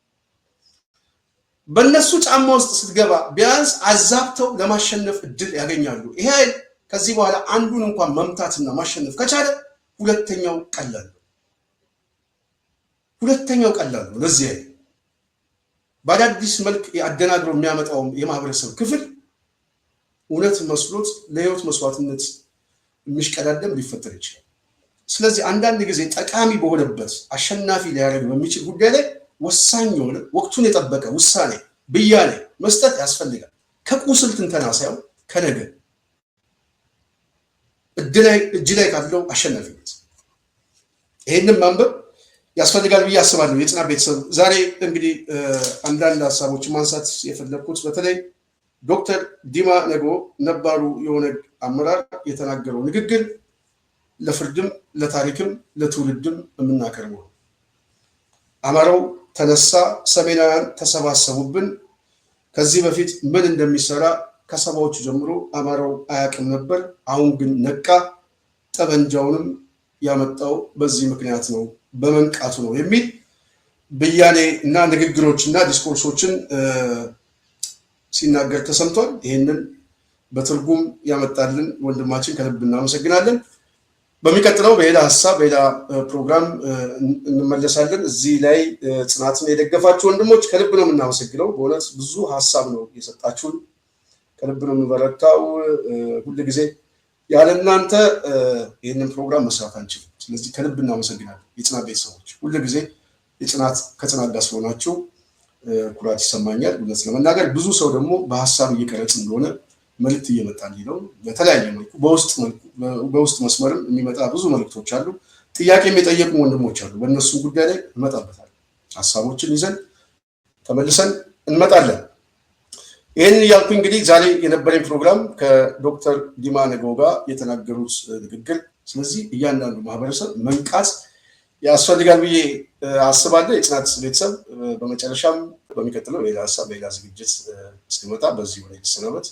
በእነሱ ጫማ ውስጥ ስትገባ ቢያንስ አዛብተው ለማሸነፍ እድል ያገኛሉ። ይሄ ከዚህ በኋላ አንዱን እንኳን መምታትና ማሸነፍ ከቻለ ሁለተኛው ቀላል ነው። ለዚህ አይደል በአዳዲስ መልክ አደናግሮ የሚያመጣው የማህበረሰብ ክፍል እውነት መስሎት ለህይወት መስዋዕትነት የሚሽቀዳደም ሊፈጠር ይችላል። ስለዚህ አንዳንድ ጊዜ ጠቃሚ በሆነበት አሸናፊ ሊያደርግ በሚችል ጉዳይ ላይ ወሳኝ የሆነ ወቅቱን የጠበቀ ውሳኔ ብያኔ መስጠት ያስፈልጋል። ከቁስል ትንተና ሳይሆን ከነገ እጅ ላይ ካለው አሸናፊነት ይህንን ማንበብ ያስፈልጋል ብዬ አስባለሁ። የጽናት ቤተሰብ ዛሬ እንግዲህ አንዳንድ ሀሳቦችን ማንሳት የፈለግኩት በተለይ ዶክተር ዲማ ነጎ ነባሩ የኦነግ አመራር የተናገረው ንግግር ለፍርድም ለታሪክም ለትውልድም የምናቀርበው አማራው ተነሳ፣ ሰሜናውያን ተሰባሰቡብን። ከዚህ በፊት ምን እንደሚሰራ ከሰባዎቹ ጀምሮ አማራው አያውቅም ነበር። አሁን ግን ነቃ። ጠበንጃውንም ያመጣው በዚህ ምክንያት ነው፣ በመንቃቱ ነው የሚል ብያኔ እና ንግግሮች እና ዲስኮርሶችን ሲናገር ተሰምቷል። ይህንን በትርጉም ያመጣልን ወንድማችን ከልብ እናመሰግናለን። በሚቀጥለው በሌላ ሀሳብ በሌላ ፕሮግራም እንመለሳለን። እዚህ ላይ ጽናትን የደገፋችሁ ወንድሞች ከልብ ነው የምናመሰግነው። በእውነት ብዙ ሀሳብ ነው የሰጣችሁን፣ ከልብ ነው የምንበረታው። ሁል ጊዜ ያለ እናንተ ይህንን ፕሮግራም መስራት አንችልም። ስለዚህ ከልብ እናመሰግናለን። የጽናት ቤተሰቦች ሁል ጊዜ ከጽናት ጋር ስለሆናችሁ ኩራት ይሰማኛል። እውነት ለመናገር ብዙ ሰው ደግሞ በሀሳብ እየቀረጽ እንደሆነ መልእክት እየመጣልኝ ነው። በተለያየ መልኩ በውስጥ መስመርም የሚመጣ ብዙ መልእክቶች አሉ። ጥያቄ የሚጠየቁ ወንድሞች አሉ። በእነሱ ጉዳይ ላይ እንመጣበታለን። ሀሳቦችን ይዘን ተመልሰን እንመጣለን። ይህንን እያልኩ እንግዲህ ዛሬ የነበረኝ ፕሮግራም ከዶክተር ዲማ ነጎ ጋር የተናገሩት ንግግር፣ ስለዚህ እያንዳንዱ ማህበረሰብ መንቃት ያስፈልጋል ብዬ አስባለሁ። የጽናት ቤተሰብ በመጨረሻም በሚቀጥለው ሌላ ሀሳብ ሌላ ዝግጅት እስክመጣ በዚህ ሆነ የተሰናበት።